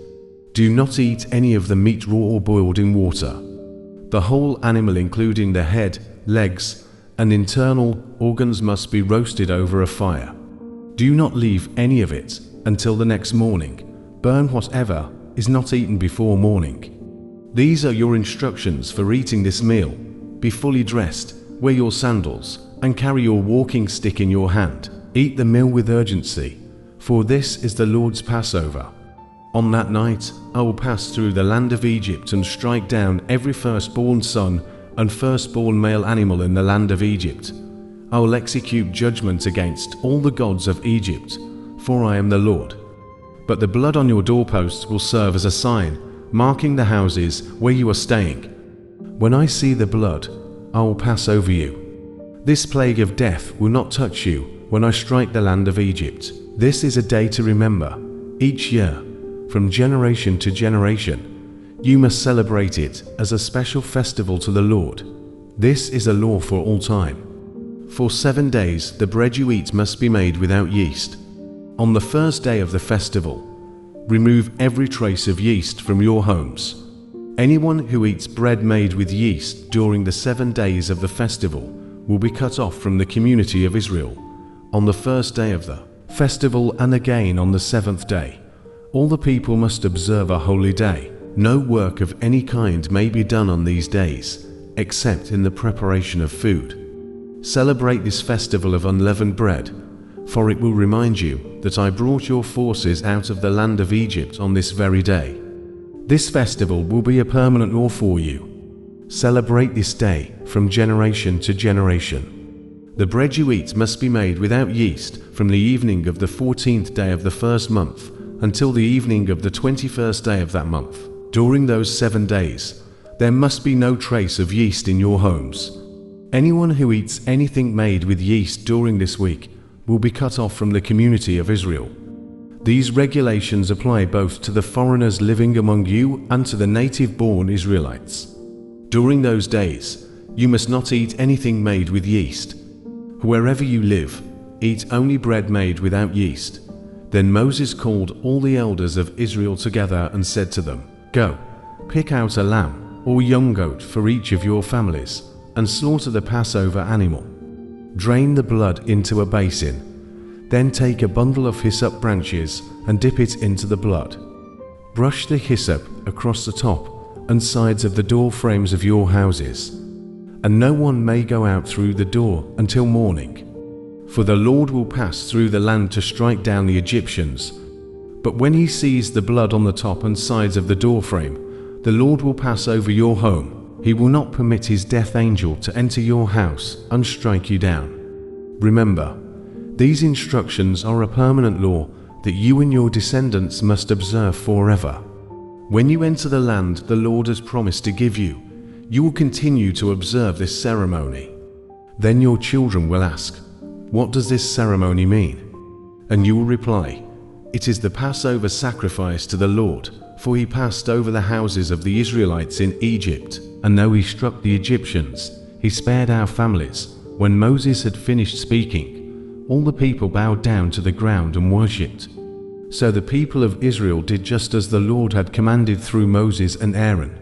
Do not eat any of the meat raw or boiled in water. The whole animal, including the head, legs, and internal organs, must be roasted over a fire. Do not leave any of it until the next morning. Burn whatever is not eaten before morning. These are your instructions for eating this meal. Be fully dressed, wear your sandals, and carry your walking stick in your hand. Eat the meal with urgency, for this is the Lord's Passover. On that night, I will pass through the land of Egypt and strike down every firstborn son and firstborn male animal in the land of Egypt. I will execute judgment against all the gods of Egypt, for I am the Lord. But the blood on your doorposts will serve as a sign, marking the houses where you are staying. When I see the blood, I will pass over you. This plague of death will not touch you when I strike the land of Egypt. This is a day to remember. Each year, from generation to generation, you must celebrate it as a special festival to the Lord. This is a law for all time. For 7 days the bread you eat must be made without yeast. On the first day of the festival, remove every trace of yeast from your homes. Anyone who eats bread made with yeast during the 7 days of the festival will be cut off from the community of Israel on the first day of the festival, and again on the 7th day. All the people must observe a holy day. No work of any kind may be done on these days, except in the preparation of food. Celebrate this festival of unleavened bread, for it will remind you that I brought your forces out of the land of Egypt on this very day. This festival will be a permanent law for you. Celebrate this day from generation to generation. The bread you eat must be made without yeast from the evening of the 14th day of the first month until the evening of the 21st day of that month. During those 7 days, there must be no trace of yeast in your homes. Anyone who eats anything made with yeast during this week will be cut off from the community of Israel. These regulations apply both to the foreigners living among you and to the native-born Israelites. During those days, you must not eat anything made with yeast. Wherever you live, eat only bread made without yeast. Then Moses called all the elders of Israel together and said to them, Go, pick out a lamb or young goat for each of your families, and slaughter the Passover animal. Drain the blood into a basin. Then take a bundle of hyssop branches and dip it into the blood. Brush the hyssop across the top and sides of the door frames of your houses, and no one may go out through the door until morning. For the Lord will pass through the land to strike down the Egyptians. But when he sees the blood on the top and sides of the doorframe, the Lord will pass over your home. He will not permit his death angel to enter your house and strike you down. Remember, these instructions are a permanent law that you and your descendants must observe forever. When you enter the land the Lord has promised to give you, you will continue to observe this ceremony. Then your children will ask, What does this ceremony mean? And you will reply, It is the Passover sacrifice to the Lord, for he passed over the houses of the Israelites in Egypt, and though he struck the Egyptians, he spared our families. When Moses had finished speaking, all the people bowed down to the ground and worshipped. So the people of Israel did just as the Lord had commanded through Moses and Aaron.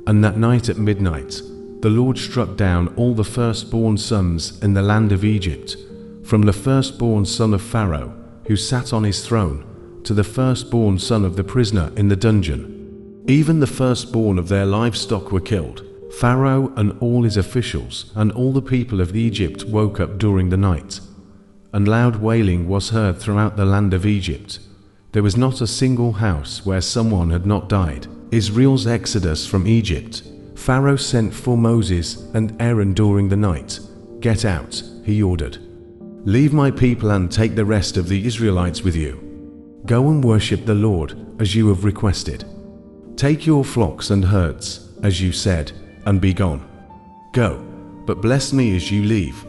And that night at midnight, the Lord struck down all the firstborn sons in the land of Egypt, from the firstborn son of Pharaoh, who sat on his throne, to the firstborn son of the prisoner in the dungeon. Even the firstborn of their livestock were killed. Pharaoh and all his officials and all the people of Egypt woke up during the night, and loud wailing was heard throughout the land of Egypt. There was not a single house where someone had not died. Israel's exodus from Egypt. Pharaoh sent for Moses and Aaron during the night. Get out, he ordered. Leave my people and take the rest of the Israelites with you. Go and worship the Lord as you have requested. Take your flocks and herds, as you said, and be gone. Go, but bless me as you leave.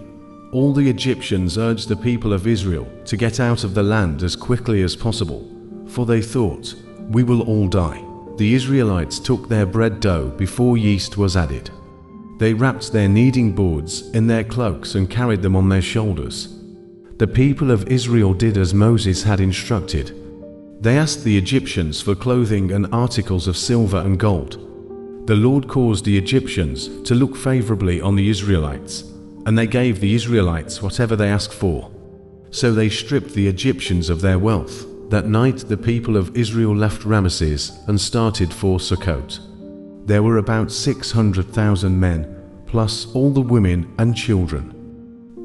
All the Egyptians urged the people of Israel to get out of the land as quickly as possible, for they thought, We will all die. The Israelites took their bread dough before yeast was added. They wrapped their kneading boards in their cloaks and carried them on their shoulders. The people of Israel did as Moses had instructed. They asked the Egyptians for clothing and articles of silver and gold. The Lord caused the Egyptians to look favorably on the Israelites, and they gave the Israelites whatever they asked for. So they stripped the Egyptians of their wealth, That night the people of Israel left Ramesses and started for Sukkot. There were about 600,000 men, plus all the women and children.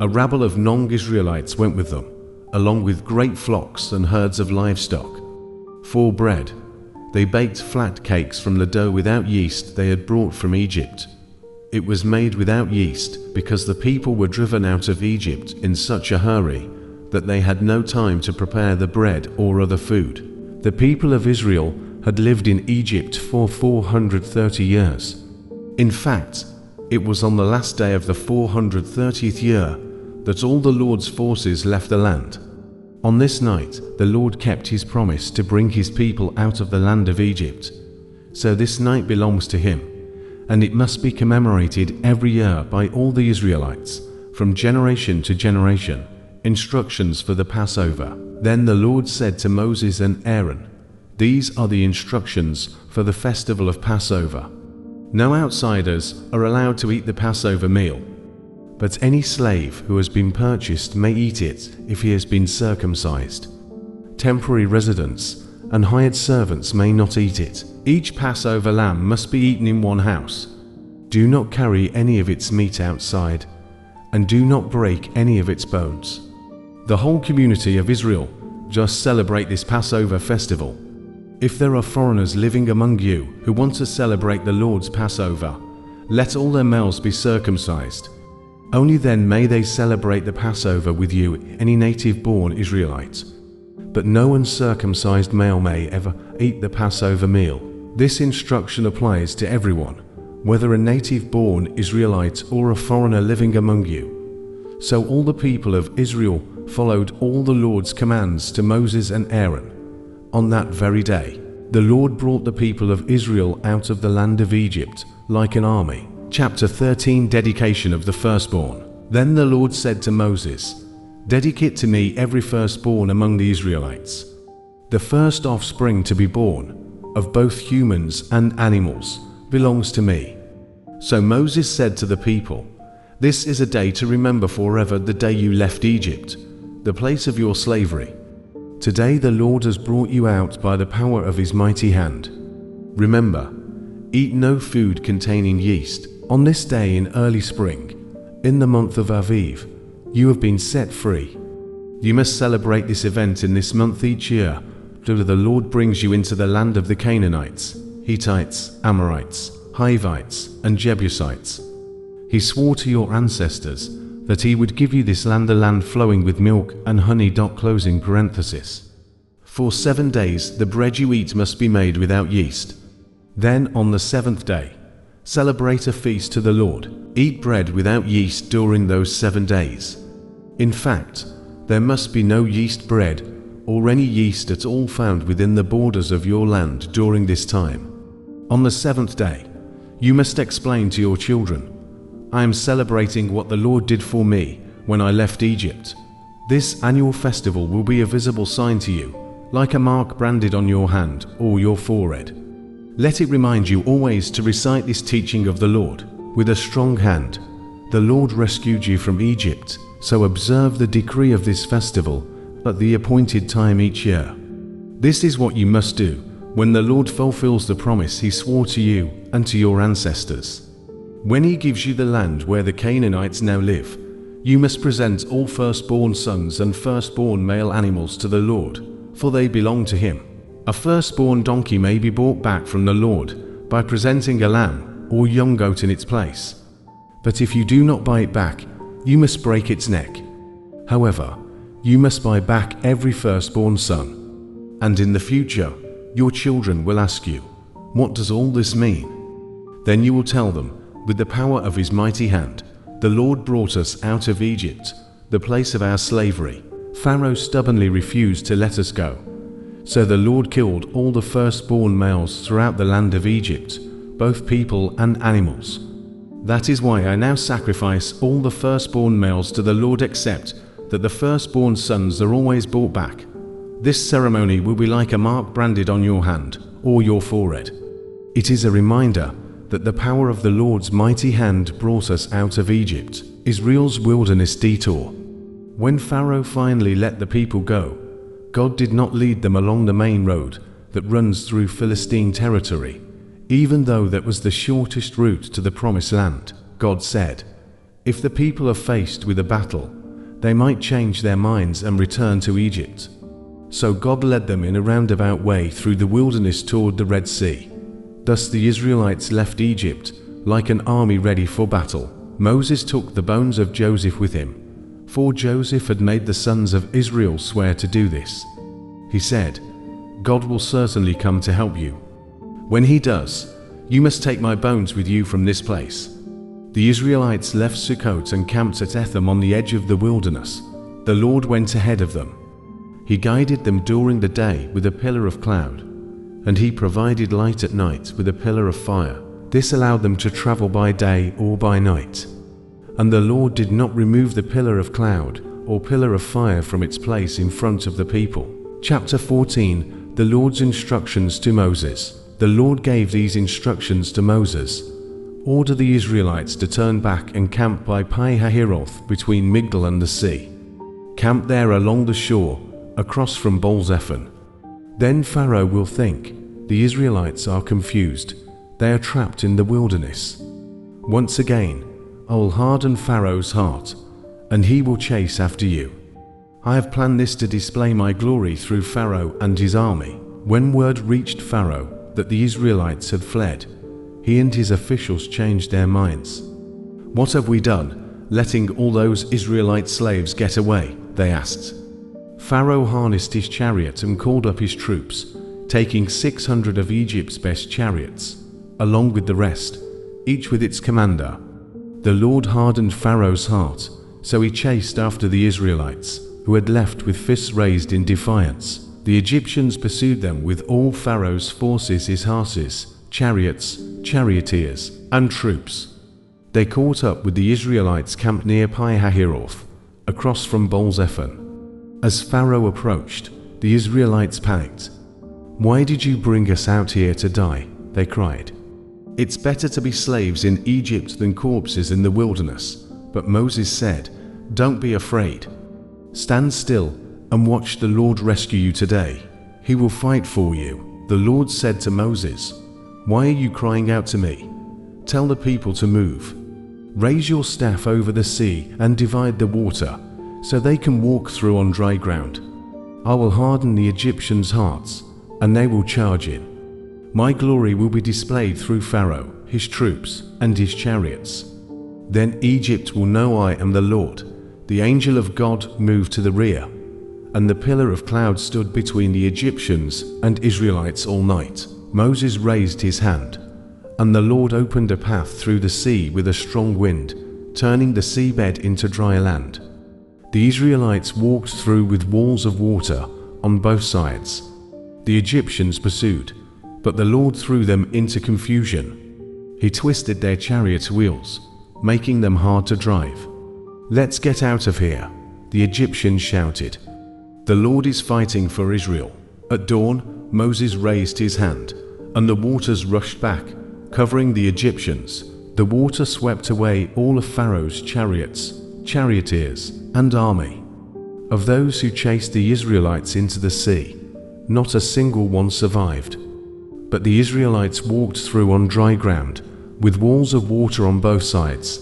A rabble of non-Israelites went with them, along with great flocks and herds of livestock. For bread, they baked flat cakes from the dough without yeast they had brought from Egypt. It was made without yeast because the people were driven out of Egypt in such a hurry that they had no time to prepare the bread or other food. The people of Israel had lived in Egypt for 430 years. In fact, it was on the last day of the 430th year that all the Lord's forces left the land. On this night, the Lord kept his promise to bring his people out of the land of Egypt. So this night belongs to him, and it must be commemorated every year by all the Israelites, from generation to generation. Instructions for the Passover. Then the Lord said to Moses and Aaron, "These are the instructions for the festival of Passover. No outsiders are allowed to eat the Passover meal, but any slave who has been purchased may eat it if he has been circumcised. Temporary residents and hired servants may not eat it. Each Passover lamb must be eaten in one house. Do not carry any of its meat outside, and do not break any of its bones." The whole community of Israel just celebrate this Passover festival. If there are foreigners living among you who want to celebrate the Lord's Passover, let all their males be circumcised. Only then may they celebrate the Passover with you, any native-born Israelite. But no uncircumcised male may ever eat the Passover meal. This instruction applies to everyone, whether a native-born Israelite or a foreigner living among you. So all the people of Israel followed all the Lord's commands to Moses and Aaron. On that very day, the Lord brought the people of Israel out of the land of Egypt like an army. Chapter 13, Dedication of the Firstborn. Then the Lord said to Moses, "Dedicate to me every firstborn among the Israelites, the first offspring to be born, of both humans and animals, belongs to me." So Moses said to the people, "This is a day to remember forever, the day you left Egypt, the place of your slavery. Today the Lord has brought you out by the power of his mighty hand. Remember, eat no food containing yeast. On this day in early spring, in the month of Aviv, you have been set free. You must celebrate this event in this month each year, till the Lord brings you into the land of the Canaanites, Hittites, Amorites, Hivites, and Jebusites. He swore to your ancestors that he would give you this land, a land flowing with milk and honey. Closing parenthesis. For 7 days the bread you eat must be made without yeast. Then on the 7th day, celebrate a feast to the Lord. Eat bread without yeast during those 7 days. In fact, there must be no yeast bread or any yeast at all found within the borders of your land during this time. On the 7th day, you must explain to your children, "I am celebrating what the Lord did for me when I left Egypt." This annual festival will be a visible sign to you, like a mark branded on your hand or your forehead. Let it remind you always to recite this teaching of the Lord. With a strong hand, the Lord rescued you from Egypt, so observe the decree of this festival at the appointed time each year. This is what you must do when the Lord fulfills the promise he swore to you and to your ancestors. When he gives you the land where the Canaanites now live, you must present all firstborn sons and firstborn male animals to the Lord, for they belong to him. A firstborn donkey may be brought back from the Lord by presenting a lamb or young goat in its place. But if you do not buy it back, you must break its neck. However, you must buy back every firstborn son. And in the future, your children will ask you, "What does all this mean?" Then you will tell them, "With the power of his mighty hand, the Lord brought us out of Egypt, the place of our slavery. Pharaoh stubbornly refused to let us go. So the Lord killed all the firstborn males throughout the land of Egypt, both people and animals. That is why I now sacrifice all the firstborn males to the Lord, except that the firstborn sons are always brought back. This ceremony will be like a mark branded on your hand or your forehead. It is a reminder that the power of the Lord's mighty hand brought us out of Egypt." Israel's wilderness detour. When Pharaoh finally let the people go, God did not lead them along the main road that runs through Philistine territory, even though that was the shortest route to the promised land. God said, if the people are faced with a battle, they might change their minds and return to Egypt. So God led them in a roundabout way through the wilderness toward the Red Sea. Thus the Israelites left Egypt like an army ready for battle. Moses took the bones of Joseph with him, for Joseph had made the sons of Israel swear to do this. He said, God will certainly come to help you. When he does, you must take my bones with you from this place. The Israelites left Sukkot and camped at Etham on the edge of the wilderness. The Lord went ahead of them. He guided them during the day with a pillar of cloud, and he provided light at night with a pillar of fire. This allowed them to travel by day or by night. And the Lord did not remove the pillar of cloud or pillar of fire from its place in front of the people. Chapter 14. The Lord's instructions to Moses. The Lord gave these instructions to Moses. Order the Israelites to turn back and camp by Pi-hahiroth between Migdal and the sea. Camp there along the shore, across from Baal-zephon. Then Pharaoh will think, the Israelites are confused. They are trapped in the wilderness. Once again, I will harden Pharaoh's heart, and he will chase after you. I have planned this to display my glory through Pharaoh and his army. When word reached Pharaoh that the Israelites had fled, he and his officials changed their minds. What have we done, letting all those Israelite slaves get away? They asked. Pharaoh harnessed his chariot and called up his troops, taking 600 of Egypt's best chariots, along with the rest, each with its commander. The Lord hardened Pharaoh's heart, so he chased after the Israelites, who had left with fists raised in defiance. The Egyptians pursued them with all Pharaoh's forces, his horses, chariots, charioteers, and troops. They caught up with the Israelites camped near Pi-hahiroth, across from Baal-zephon. As Pharaoh approached, the Israelites panicked. Why did you bring us out here to die? They cried. It's better to be slaves in Egypt than corpses in the wilderness. But Moses said, don't be afraid. Stand still and watch the Lord rescue you today. He will fight for you. The Lord said to Moses, why are you crying out to me? Tell the people to move. Raise your staff over the sea and divide the water, so they can walk through on dry ground. I will harden the Egyptians' hearts, and they will charge in. My glory will be displayed through Pharaoh, his troops, and his chariots. Then Egypt will know I am the Lord. The angel of God moved to the rear, and the pillar of cloud stood between the Egyptians and Israelites all night. Moses raised his hand, and the Lord opened a path through the sea with a strong wind, turning the seabed into dry land. The Israelites walked through with walls of water on both sides. The Egyptians pursued, but the Lord threw them into confusion. He twisted their chariot wheels, making them hard to drive. Let's get out of here, the Egyptians shouted. The Lord is fighting for Israel. At dawn, Moses raised his hand, and the waters rushed back, covering the Egyptians. The water swept away all of Pharaoh's chariots, charioteers, and army. Of those who chased the Israelites into the sea, not a single one survived. But the Israelites walked through on dry ground, with walls of water on both sides.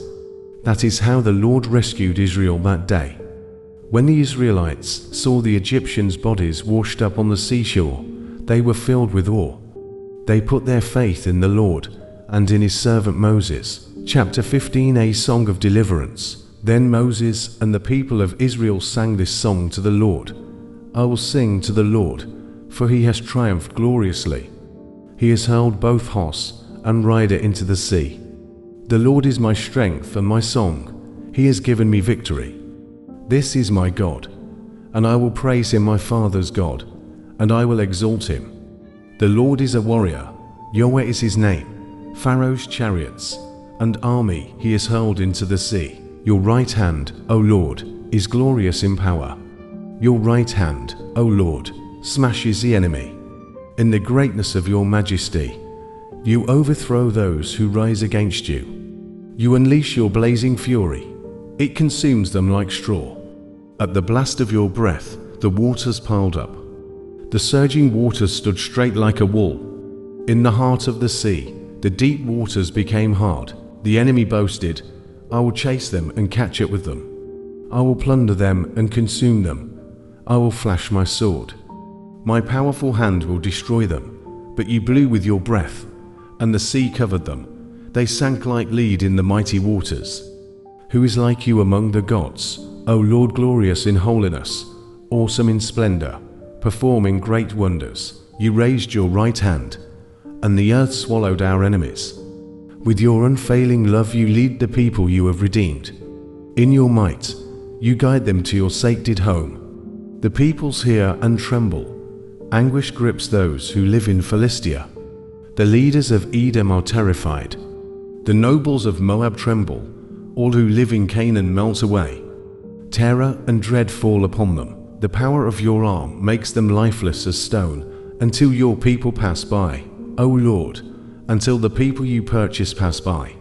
That is how the Lord rescued Israel that day. When the Israelites saw the Egyptians' bodies washed up on the seashore, they were filled with awe. They put their faith in the Lord and in his servant Moses. Chapter 15. A Song of Deliverance. Then Moses and the people of Israel sang this song to the Lord. I will sing to the Lord, for he has triumphed gloriously. He has hurled both horse and rider into the sea. The Lord is my strength and my song. He has given me victory. This is my God, and I will praise him, my father's God, and I will exalt him. The Lord is a warrior, Yahweh is his name. Pharaoh's chariots and army he has hurled into the sea. Your right hand, O Lord, is glorious in power. Your right hand, O Lord, smashes the enemy. In the greatness of your majesty, you overthrow those who rise against you. You unleash your blazing fury. It consumes them like straw. At the blast of your breath, the waters piled up. The surging waters stood straight like a wall. In the heart of the sea, the deep waters became hard. The enemy boasted, "I will chase them and catch up with them. I will plunder them and consume them. I will flash my sword. My powerful hand will destroy them." But you blew with your breath, and the sea covered them. They sank like lead in the mighty waters. Who is like you among the gods, O Lord, glorious in holiness, awesome in splendor, performing great wonders? You raised your right hand, and the earth swallowed our enemies. With your unfailing love you lead the people you have redeemed. In your might, you guide them to your sacred home. The peoples hear and tremble. Anguish grips those who live in Philistia. The leaders of Edom are terrified. The nobles of Moab tremble. All who live in Canaan melt away. Terror and dread fall upon them. The power of your arm makes them lifeless as stone, until your people pass by, O Lord, until the people you purchase pass by.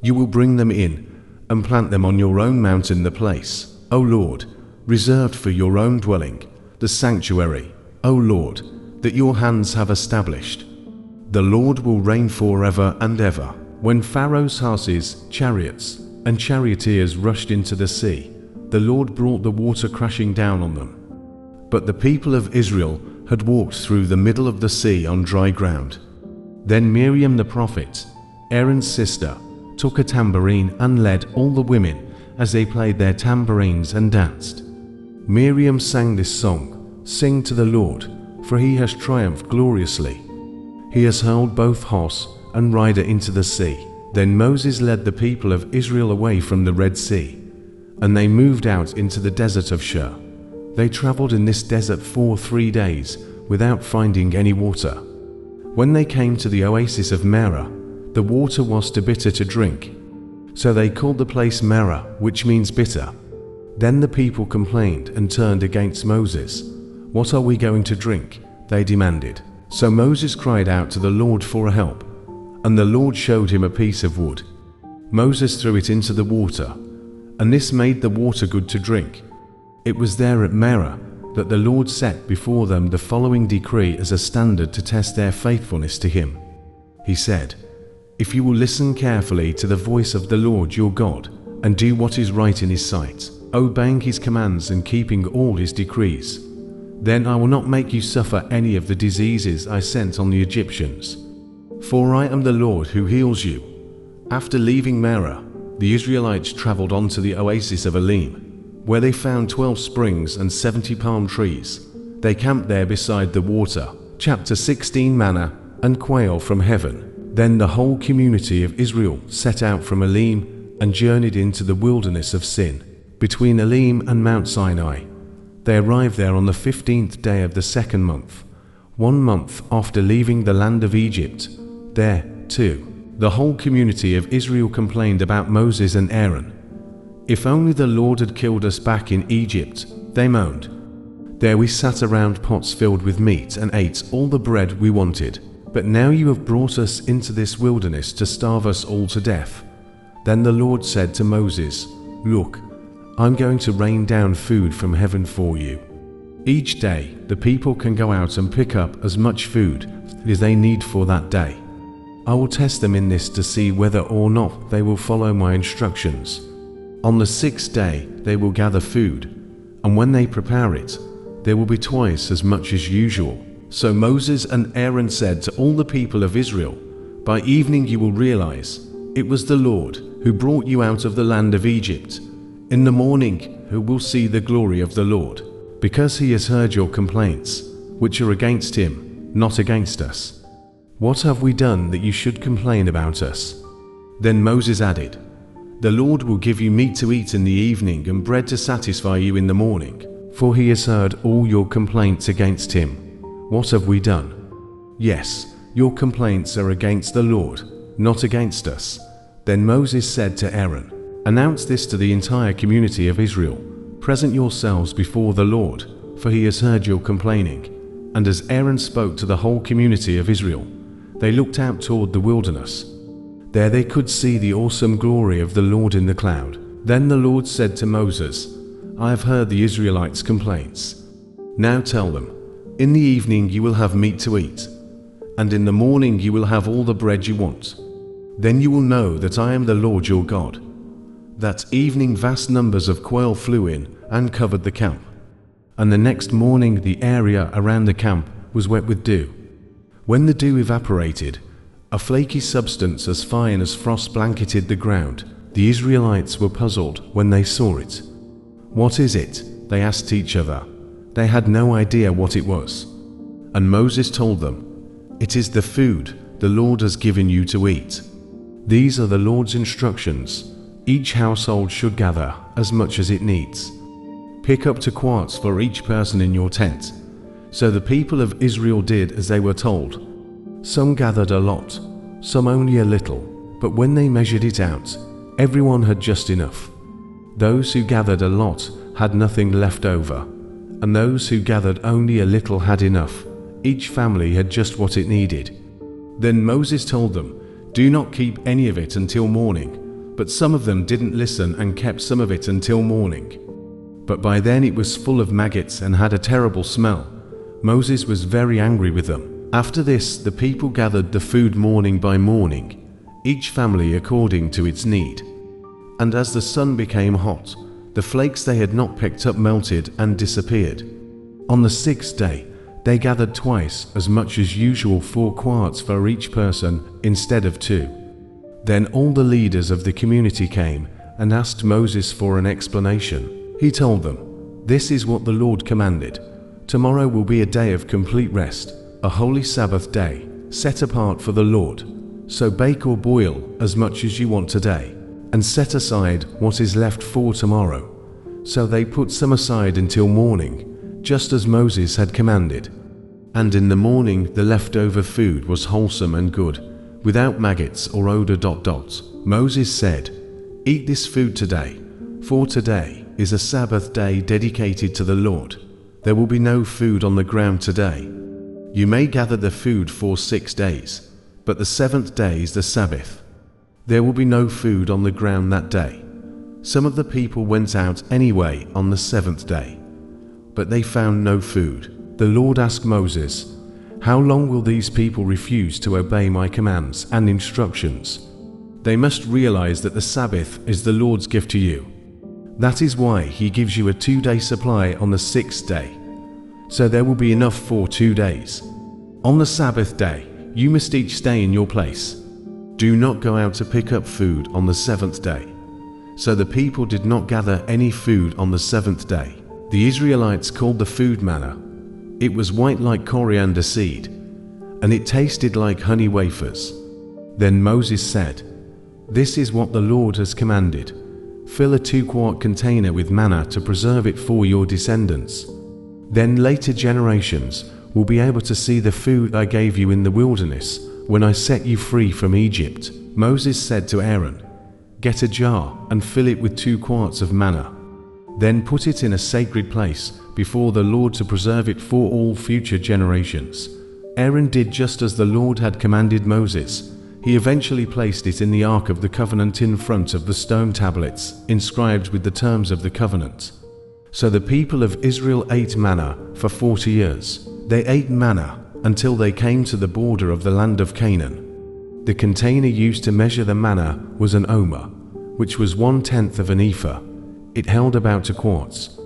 You will bring them in and plant them on your own mountain, the place, O Lord, reserved for your own dwelling, the sanctuary, O Lord, that your hands have established. The Lord will reign forever and ever. When Pharaoh's horses, chariots, and charioteers rushed into the sea, the Lord brought the water crashing down on them. But the people of Israel had walked through the middle of the sea on dry ground. Then Miriam the prophet, Aaron's sister, took a tambourine and led all the women as they played their tambourines and danced. Miriam sang this song, "Sing to the Lord, for he has triumphed gloriously. He has hurled both horse and rider into the sea." Then Moses led the people of Israel away from the Red Sea, and they moved out into the desert of Shur. They traveled in this desert for 3 days without finding any water. When they came to the oasis of Marah, the water was too bitter to drink. So they called the place Marah, which means bitter. Then the people complained and turned against Moses. "What are we going to drink?" they demanded. So Moses cried out to the Lord for help, and the Lord showed him a piece of wood. Moses threw it into the water, and this made the water good to drink. It was there at Marah that the Lord set before them the following decree as a standard to test their faithfulness to him. He said, "If you will listen carefully to the voice of the Lord your God, and do what is right in his sight, obeying his commands and keeping all his decrees, then I will not make you suffer any of the diseases I sent on the Egyptians. For I am the Lord who heals you." After leaving Marah, the Israelites traveled on to the oasis of Elim, where they found 12 springs and 70 palm trees. They camped there beside the water. Chapter 16. Manna and quail from heaven. Then the whole community of Israel set out from Elim and journeyed into the wilderness of Sin, between Elim and Mount Sinai. They arrived there on the 15th day of the second month, 1 month after leaving the land of Egypt. There, too, the whole community of Israel complained about Moses and Aaron. "If only the Lord had killed us back in Egypt," they moaned. "There we sat around pots filled with meat and ate all the bread we wanted. But now you have brought us into this wilderness to starve us all to death." Then the Lord said to Moses, "Look, I'm going to rain down food from heaven for you. Each day the people can go out and pick up as much food as they need for that day. I will test them in this to see whether or not they will follow my instructions. On the 6th day they will gather food, and when they prepare it, there will be twice as much as usual." So Moses and Aaron said to all the people of Israel, "By evening you will realize it was the Lord who brought you out of the land of Egypt. In the morning you will see the glory of the Lord, because he has heard your complaints, which are against him, not against us. What have we done that you should complain about us?" Then Moses added, "The Lord will give you meat to eat in the evening and bread to satisfy you in the morning, for he has heard all your complaints against him. What have we done? Yes, your complaints are against the Lord, not against us." Then Moses said to Aaron, "Announce this to the entire community of Israel. Present yourselves before the Lord, for he has heard your complaining." And as Aaron spoke to the whole community of Israel, they looked out toward the wilderness. There they could see the awesome glory of the Lord in the cloud. Then the Lord said to Moses, "I have heard the Israelites' complaints. Now tell them, In the evening you will have meat to eat, and in the morning you will have all the bread you want. Then you will know that I am the Lord your God." That evening vast numbers of quail flew in and covered the camp. And the next morning the area around the camp was wet with dew. When the dew evaporated, a flaky substance as fine as frost blanketed the ground. The Israelites were puzzled when they saw it. "What is it?" they asked each other. They had no idea what it was. And Moses told them, "It is the food the Lord has given you to eat. These are the Lord's instructions. Each household should gather as much as it needs. Pick up 2 quarts for each person in your tent." So the people of Israel did as they were told. Some gathered a lot, some only a little, but when they measured it out, everyone had just enough. Those who gathered a lot had nothing left over, and those who gathered only a little had enough. Each family had just what it needed. Then Moses told them, "Do not keep any of it until morning." But some of them didn't listen and kept some of it until morning. But by then it was full of maggots and had a terrible smell. Moses was very angry with them. After this, the people gathered the food morning by morning, each family according to its need. And as the sun became hot, the flakes they had not picked up melted and disappeared. On the 6th day, they gathered twice as much as usual, 4 quarts for each person instead of 2. Then all the leaders of the community came and asked Moses for an explanation. He told them, "This is what the Lord commanded. Tomorrow will be a day of complete rest, a holy Sabbath day, set apart for the Lord. So bake or boil as much as you want today, and set aside what is left for tomorrow." So they put some aside until morning, just as Moses had commanded. And in the morning the leftover food was wholesome and good, without maggots or odor. Moses said, "Eat this food today, for today is a Sabbath day dedicated to the Lord. There will be no food on the ground today. You may gather the food for 6 days, but the 7th day is the Sabbath. There will be no food on the ground that day." Some of the people went out anyway on the 7th day, but they found no food. The Lord asked Moses, "How long will these people refuse to obey my commands and instructions? They must realize that the Sabbath is the Lord's gift to you. That is why He gives you a 2-day supply on the 6th day. So there will be enough for 2 days. On the Sabbath day, you must each stay in your place. Do not go out to pick up food on the 7th day." So the people did not gather any food on the 7th day. The Israelites called the food manna. It was white like coriander seed, and it tasted like honey wafers. Then Moses said, "This is what the Lord has commanded. Fill a 2-quart container with manna to preserve it for your descendants. Then later generations will be able to see the food I gave you in the wilderness when I set you free from Egypt." Moses said to Aaron, "Get a jar and fill it with 2 quarts of manna. Then put it in a sacred place before the Lord to preserve it for all future generations." Aaron did just as the Lord had commanded Moses. He eventually placed it in the Ark of the Covenant in front of the stone tablets inscribed with the terms of the covenant. So the people of Israel ate manna for 40 years. They ate manna until they came to the border of the land of Canaan. The container used to measure the manna was an omer, which was 1/10 of an ephah. It held about 2 quarts.